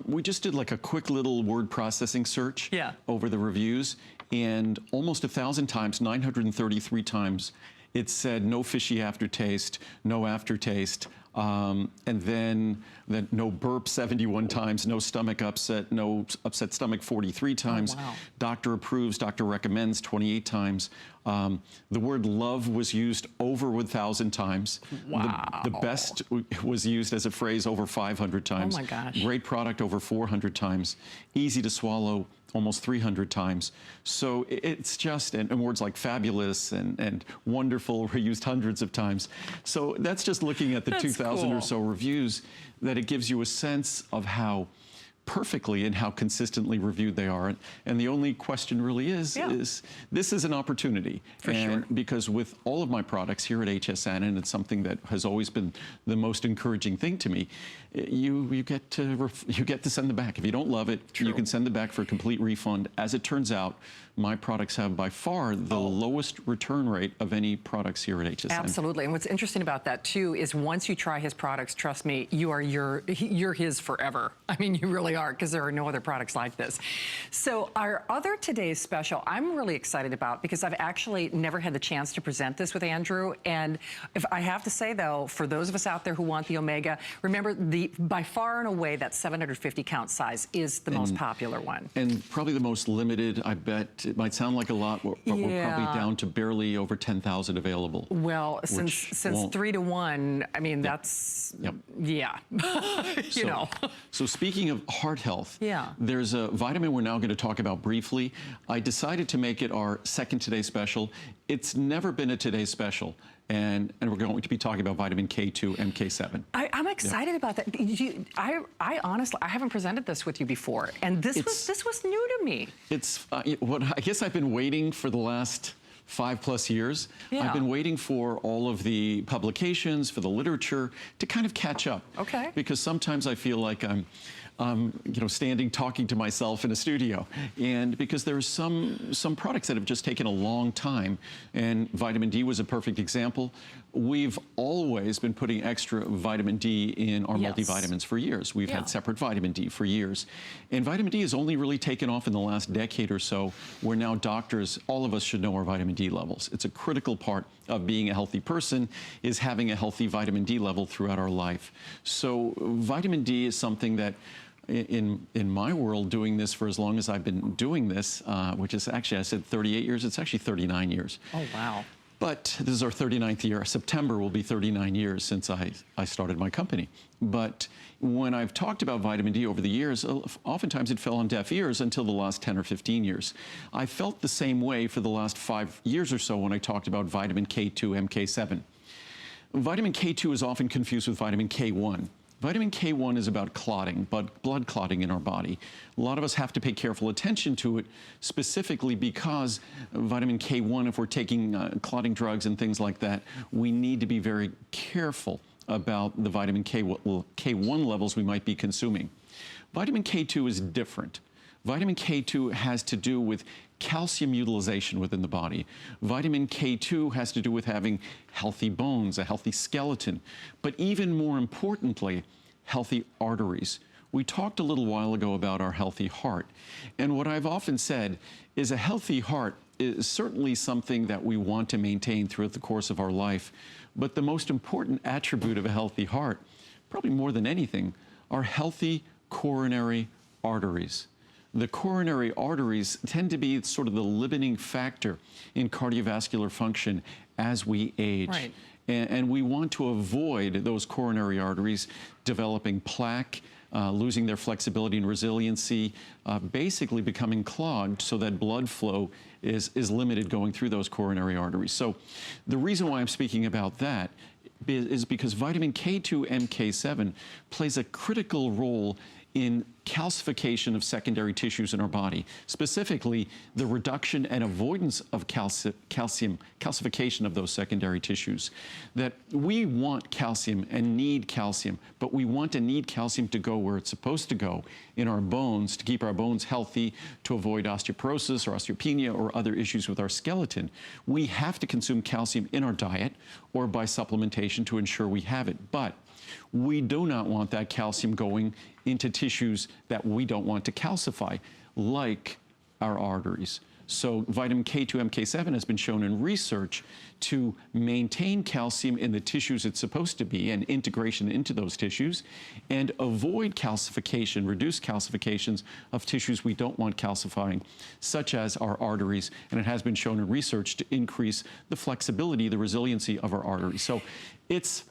[SPEAKER 2] we just did like a quick little word processing search over the reviews, and almost 1,000 times, 933 times, it said no fishy aftertaste, no aftertaste, and then no burp 71 times, no stomach upset, no upset stomach 43 times.
[SPEAKER 1] Oh, wow.
[SPEAKER 2] Doctor approves, doctor recommends 28 times. The word love was used over 1,000 times.
[SPEAKER 1] Wow.
[SPEAKER 2] The best was used as a phrase over 500 times.
[SPEAKER 1] Oh my gosh.
[SPEAKER 2] Great product over 400 times. Easy to swallow almost 300 times. So it's just, and words like fabulous and wonderful were used hundreds of times. So that's just looking at the 2,000 or so reviews, that it gives you a sense of how perfectly and how consistently reviewed they are. And the only question really is this is an opportunity.
[SPEAKER 1] For sure.
[SPEAKER 2] Because with all of my products here at HSN, and it's something that has always been the most encouraging thing to me, you get to send them back. If you don't love it, you can send it back for a complete refund. As it turns out, my products have by far the lowest return rate of any products here at HSN.
[SPEAKER 1] Absolutely, and what's interesting about that too is once you try his products, trust me, you're his forever. I mean, you really are, because there are no other products like this. So our other today's special, I'm really excited about, because I've actually never had the chance to present this with Andrew. And if I have to say though, for those of us out there who want the Omega, remember by far and away that 750 count size is the most popular one. And
[SPEAKER 2] probably the most limited, I bet. It might sound like a lot, but we're probably down to barely over 10,000 available.
[SPEAKER 1] Well, since 3 to 1, I mean, that's, you know.
[SPEAKER 2] So speaking of heart health, there's a vitamin we're now going to talk about briefly. I decided to make it our second Today Special. It's never been a Today Special. And we're going to be talking about vitamin K2, MK7.
[SPEAKER 1] I'm excited about that. I honestly, I haven't presented this with you before, and this was new to me. It's
[SPEAKER 2] what I guess I've been waiting for the last 5+ years. I've been waiting for all of the publications, for the literature to kind of catch up.
[SPEAKER 1] Okay.
[SPEAKER 2] Because sometimes I feel like I'm standing talking to myself in a studio, and because there's some products that have just taken a long time, and vitamin D was a perfect example. We've always been putting extra vitamin D in our multivitamins for years. We've had separate vitamin D for years, and vitamin D has only really taken off in the last decade or so, where now doctors, all of us should know our vitamin D levels. It's a critical part of being a healthy person, is having a healthy vitamin D level throughout our life. So vitamin D is something that in my world, doing this for as long as I've been doing this, which is actually, I said 38 years, it's actually 39 years.
[SPEAKER 1] Oh, wow.
[SPEAKER 2] But this is our 39th year. September will be 39 years since I started my company. But when I've talked about vitamin D over the years, oftentimes it fell on deaf ears until the last 10 or 15 years. I felt the same way for the last 5 years or so when I talked about vitamin K2, MK7. Vitamin K2 is often confused with vitamin K1. Vitamin K1 is about clotting, blood clotting in our body. A lot of us have to pay careful attention to it, specifically because vitamin K1, if we're taking clotting drugs and things like that, we need to be very careful about the vitamin K1 levels we might be consuming. Vitamin K2 is different. Vitamin K2 has to do with calcium utilization within the body. Vitamin K2 has to do with having healthy bones, a healthy skeleton, but even more importantly, healthy arteries. We talked a little while ago about our healthy heart, and what I've often said is a healthy heart is certainly something that we want to maintain throughout the course of our life, but the most important attribute of a healthy heart, probably more than anything, are healthy coronary arteries. the coronary arteries tend to be sort of the limiting factor in cardiovascular function as we age.
[SPEAKER 1] Right.
[SPEAKER 2] And we want to avoid those coronary arteries developing plaque, losing their flexibility and resiliency, basically becoming clogged so that blood flow is limited going through those coronary arteries. So the reason why I'm speaking about that is because vitamin K2 MK7 plays a critical role in calcification of secondary tissues in our body, specifically the reduction and avoidance of calcification of those secondary tissues. That we want calcium and need calcium, but we want and need calcium to go where it's supposed to go, in our bones, to keep our bones healthy, to avoid osteoporosis or osteopenia or other issues with our skeleton. We have to consume calcium in our diet or by supplementation to ensure we have it. But we do not want that calcium going into tissues that we don't want to calcify, like our arteries. So vitamin K2 MK7 has been shown in research to maintain calcium in the tissues it's supposed to be and integration into those tissues, and avoid calcification, reduce calcifications of tissues we don't want calcifying, such as our arteries. And it has been shown in research to increase the flexibility, the resiliency of our arteries. So it's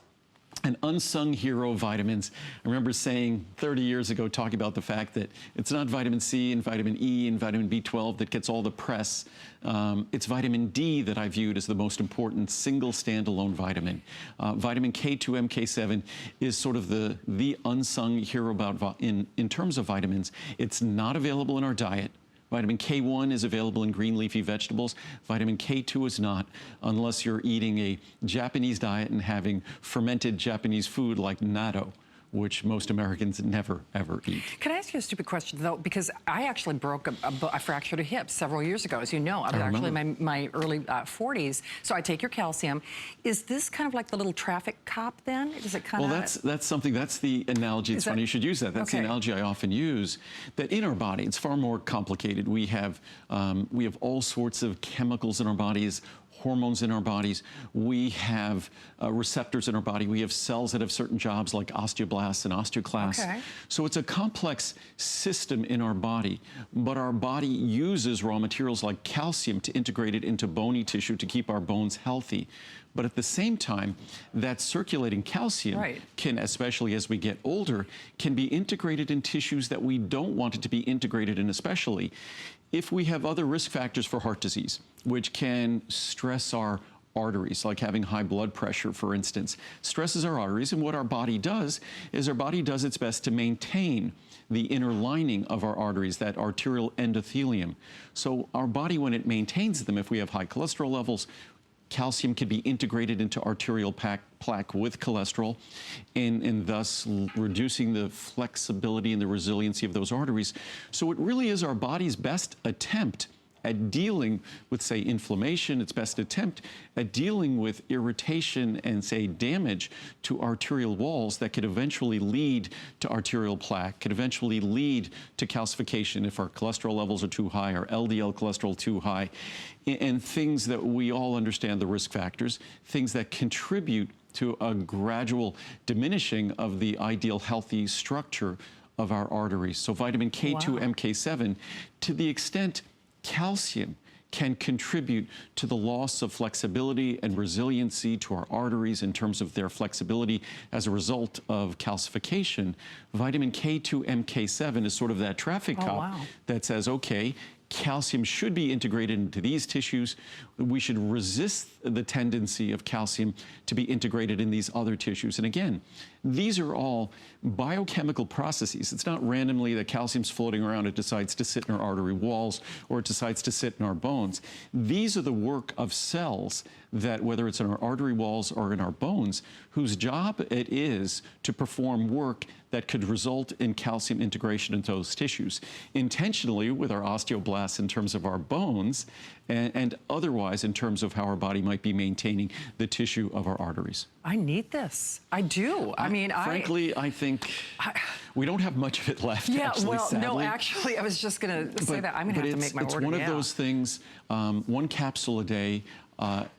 [SPEAKER 2] an unsung hero of vitamins. I remember saying 30 years ago, talking about the fact that it's not vitamin C and vitamin E and vitamin B12 that gets all the press. It's vitamin D that I viewed as the most important single standalone vitamin. Vitamin K2 MK7 is sort of the unsung hero about in terms of vitamins. It's not available in our diet. Vitamin K1 is available in green leafy vegetables. Vitamin K2 is not, unless you're eating a Japanese diet and having fermented Japanese food like natto, which most Americans never, ever eat.
[SPEAKER 1] Can I ask you a stupid question, though? Because I actually broke I fractured a hip several years ago. As you know, I was actually in my early 40s. So I take your calcium. Is this kind of like the little traffic cop then? Is it kind of...
[SPEAKER 2] Well, that's something, that's the analogy. It's funny you should use that. That's the analogy I often use, that in our body, it's far more complicated. We have all sorts of chemicals in our bodies, hormones in our bodies. We have receptors in our body. We have cells that have certain jobs like osteoblasts and osteoclasts. So it's a complex system in our body, but our body uses raw materials like calcium to integrate it into bony tissue to keep our bones healthy. But at the same time, that circulating calcium can, especially as we get older, can be integrated in tissues that we don't want it to be integrated in, especially if we have other risk factors for heart disease, which can stress our arteries, like having high blood pressure, for instance, stresses our arteries. And what our body does is our body does its best to maintain the inner lining of our arteries, that arterial endothelium. So our body, when it maintains them, if we have high cholesterol levels, calcium can be integrated into arterial plaque with cholesterol, and thus reducing the flexibility and the resiliency of those arteries. So it really is our body's best attempt at dealing with, say, inflammation, its best attempt at dealing with irritation and, say, damage to arterial walls that could eventually lead to arterial plaque, could eventually lead to calcification if our cholesterol levels are too high, or LDL cholesterol too high, and things that we all understand the risk factors, things that contribute to a gradual diminishing of the ideal healthy structure of our arteries. So vitamin K2 MK7, to the extent calcium can contribute to the loss of flexibility and resiliency to our arteries in terms of their flexibility as a result of calcification, vitamin K2 MK7 is sort of that traffic cop that says, okay, calcium should be integrated into these tissues. We should resist the tendency of calcium to be integrated in these other tissues. And again, these are all biochemical processes. It's not randomly that calcium's floating around, it decides to sit in our artery walls, or it decides to sit in our bones. These are the work of cells that, whether it's in our artery walls or in our bones, whose job it is to perform work that could result in calcium integration into those tissues, intentionally with our osteoblasts in terms of our bones, and otherwise in terms of how our body might be maintaining the tissue of our arteries.
[SPEAKER 1] I need this. I do. I mean,
[SPEAKER 2] frankly, I think we don't have much of it left.
[SPEAKER 1] Yeah,
[SPEAKER 2] actually,
[SPEAKER 1] well,
[SPEAKER 2] sadly.
[SPEAKER 1] no, actually, I was just going to say that. I'm going to have to make my order.
[SPEAKER 2] It's one of those things, one capsule a day.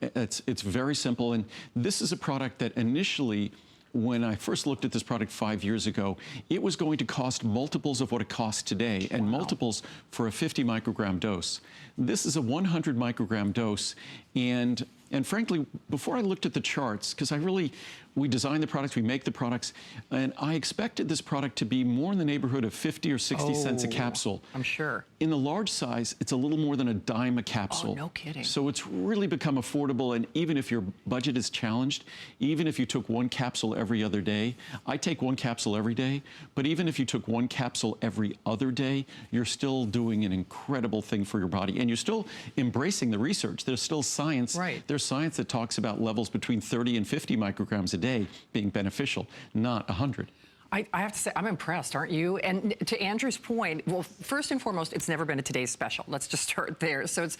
[SPEAKER 2] It's very simple, and this is a product that initially when I first looked at this product 5 years ago, it was going to cost multiples of what it costs today, and multiples for a 50 microgram dose. This is a 100 microgram dose, and frankly, before I looked at the charts, because we design the products, we make the products, and I expected this product to be more in the neighborhood of 50 or 60 cents a capsule.
[SPEAKER 1] I'm sure.
[SPEAKER 2] In the large size, it's a little more than a dime a capsule.
[SPEAKER 1] Oh, no kidding.
[SPEAKER 2] So it's really become affordable, and even if your budget is challenged, even if you took one capsule every other day, I take one capsule every day, but even if you took one capsule every other day, you're still doing an incredible thing for your body, and you're still embracing the research. There's still science.
[SPEAKER 1] Right.
[SPEAKER 2] There's science that talks about levels between 30 and 50 micrograms a day being beneficial, not 100.
[SPEAKER 1] I have to say, I'm impressed, aren't you? And to Andrew's point, well, first and foremost, it's never been a Today's Special. Let's just start there. So it's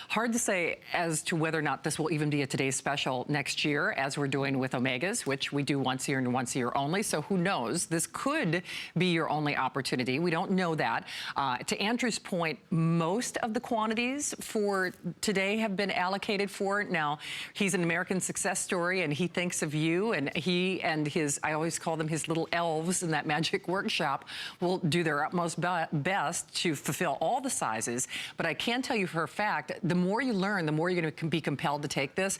[SPEAKER 1] hard to say as to whether or not this will even be a Today's Special next year, as we're doing with Omegas, which we do once a year and once a year only. So who knows? This could be your only opportunity. We don't know that. To Andrew's point, most of the quantities for today have been allocated for. Now, he's an American success story, and he thinks of you, and he and his, I always call them his little elves in that magic workshop, will do their utmost best to fulfill all the sizes. But I can tell you for a fact, the more you learn, the more you're going to be compelled to take this.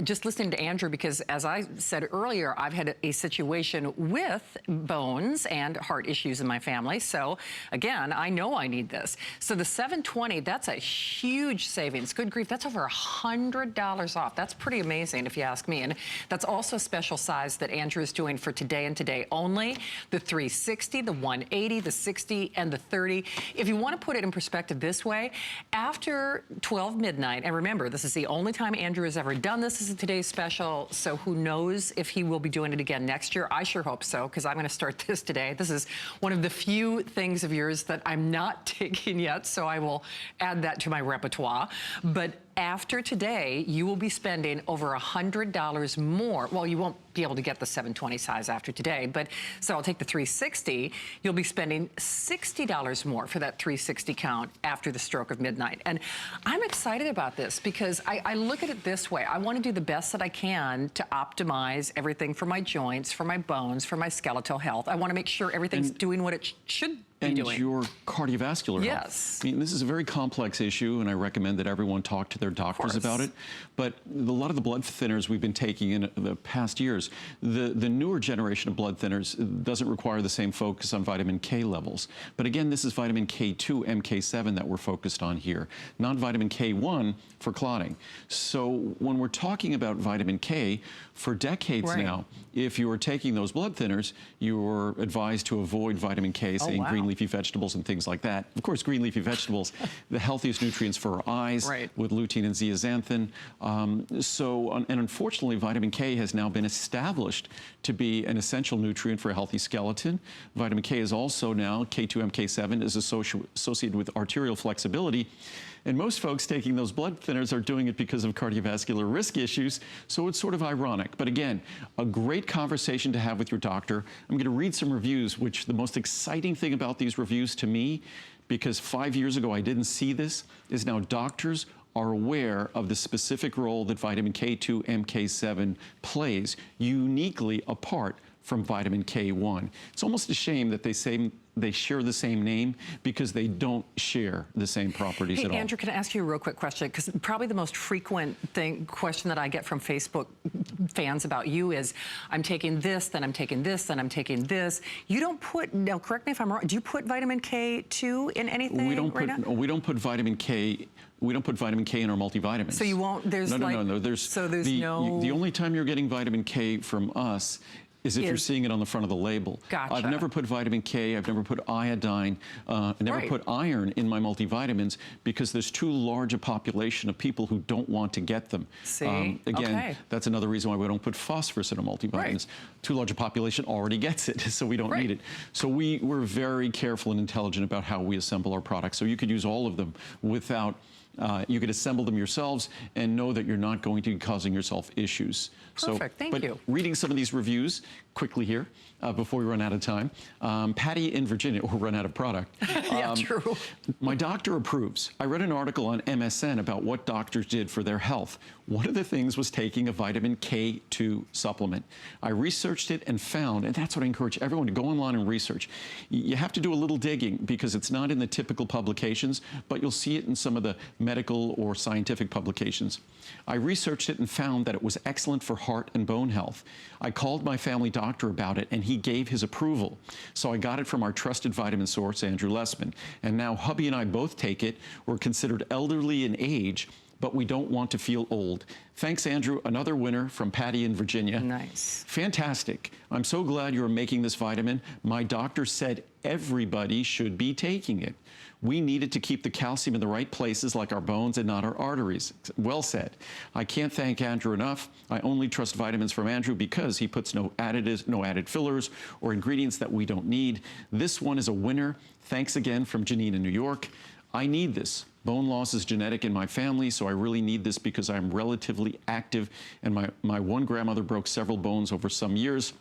[SPEAKER 1] Just listening to Andrew, because as I said earlier, I've had a situation with bones and heart issues in my family. So again, I know I need this. So the 720, that's a huge savings. Good grief, that's over $100 off. That's pretty amazing if you ask me. And that's also a special size that Andrew is doing for today and today only. The 360, the 180, the 60, and the 30. If you want to put it in perspective this way, after 12 midnight, and remember, this is the only time Andrew has ever done this as a Today's Special, so who knows if he will be doing it again next year. I sure hope so, because I'm going to start this today. This is one of the few things of yours that I'm not taking yet, so I will add that to my repertoire. But after today, you will be spending over $100 more. Well, you won't be able to get the 720 size after today, but so I'll take the 360. You'll be spending $60 more for that 360 count after the stroke of midnight. And I'm excited about this because I look at it this way. I want to do the best that I can to optimize everything for my joints, for my bones, for my skeletal health. I want to make sure everything's doing what it should be doing.
[SPEAKER 2] Your cardiovascular health.
[SPEAKER 1] Yes.
[SPEAKER 2] I mean, this is a very complex issue, and I recommend that everyone talk to their doctors about it. But a lot of the blood thinners we've been taking in the past years, the newer generation of blood thinners doesn't require the same focus on vitamin K levels. But again, this is vitamin K2, MK7 that we're focused on here, not vitamin K1 for clotting. So when we're talking about vitamin K, for decades now, if you are taking those blood thinners, you're advised to avoid vitamin K, saying green leafy vegetables and things like that. Of course, green leafy vegetables, the healthiest nutrients for our eyes, with lutein and zeaxanthin. And unfortunately, vitamin K has now been established to be an essential nutrient for a healthy skeleton. Vitamin K is also now, K2, MK7, is associated with arterial flexibility. And most folks taking those blood thinners are doing it because of cardiovascular risk issues, so it's sort of ironic. But again, a great conversation to have with your doctor. I'm going to read some reviews, which the most exciting thing about these reviews to me, because 5 years ago I didn't see this, is now doctors are aware of the specific role that vitamin K2, MK7 plays, uniquely apart from vitamin K1. It's almost a shame that they say they share the same name because they don't share the same properties at all.
[SPEAKER 1] Andrew, can I ask you a real quick question? Because probably the most frequent question that I get from Facebook fans about you is, I'm taking this, then I'm taking this, then I'm taking this. You don't put, now correct me if I'm wrong, do you put vitamin K2 in anything
[SPEAKER 2] we don't
[SPEAKER 1] right now?
[SPEAKER 2] We don't put vitamin K. We don't put vitamin K in our multivitamins.
[SPEAKER 1] So you won't, there's
[SPEAKER 2] no. The only time you're getting vitamin K from us is if you're seeing it on the front of the label.
[SPEAKER 1] Gotcha.
[SPEAKER 2] I've never put vitamin K, I've never put iodine, never put iron in my multivitamins because there's too large a population of people who don't want to get them.
[SPEAKER 1] See?
[SPEAKER 2] Again, that's another reason why we don't put phosphorus in our multivitamins. Too large a population already gets it, so we don't need it. So we're very careful and intelligent about how we assemble our products. So you could use all of them without You could assemble them yourselves and know that you're not going to be causing yourself issues.
[SPEAKER 1] Perfect, thank you.
[SPEAKER 2] Reading some of these reviews quickly here before we run out of time. Patty in Virginia, or run out of product.
[SPEAKER 1] Yeah, true.
[SPEAKER 2] My doctor approves. I read an article on MSN about what doctors did for their health. One of the things was taking a vitamin K2 supplement. I researched it and found, and that's what I encourage everyone to go online and research. You have to do a little digging because it's not in the typical publications, but you'll see it in some of the medical or scientific publications. I researched it and found that it was excellent for heart and bone health. I called my family doctor about it and he gave his approval. So I got it from our trusted vitamin source, Andrew Lessman. And now hubby and I both take it. We're considered elderly in age, but we don't want to feel old. Thanks, Andrew. Another winner from Patty in Virginia.
[SPEAKER 1] Nice.
[SPEAKER 2] Fantastic. I'm so glad you're making this vitamin. My doctor said everybody should be taking it. We need it to keep the calcium in the right places, like our bones and not our arteries. Well said. I can't thank Andrew enough. I only trust vitamins from Andrew because he puts no additives, no added fillers or ingredients that we don't need. This one is a winner. Thanks again from Janine in New York. I need this. Bone loss is genetic in my family, so I really need this because I'm relatively active, and my one grandmother broke several bones over some years.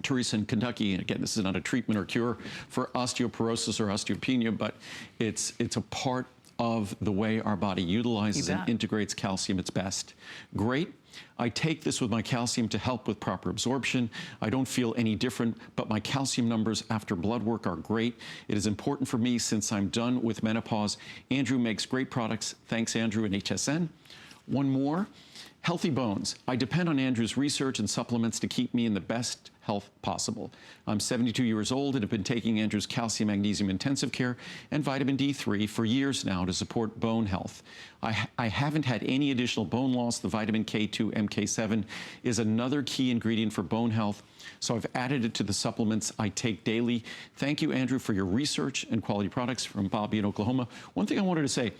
[SPEAKER 2] Teresa in Kentucky, and again, this is not a treatment or cure for osteoporosis or osteopenia, but it's a part of the way our body utilizes and integrates calcium its best. Great. I take this with my calcium to help with proper absorption. I don't feel any different, but my calcium numbers after blood work are great. It is important for me since I'm done with menopause. Andrew makes great products. Thanks, Andrew and HSN. One more. Healthy bones. I depend on Andrew's research and supplements to keep me in the best health possible. I'm 72 years old and have been taking Andrew's calcium magnesium intensive care and vitamin D3 for years now to support bone health. I haven't had any additional bone loss. The vitamin K2 MK7 is another key ingredient for bone health, so I've added it to the supplements I take daily. Thank you, Andrew, for your research and quality products. From Bobby in Oklahoma. One thing I wanted to say,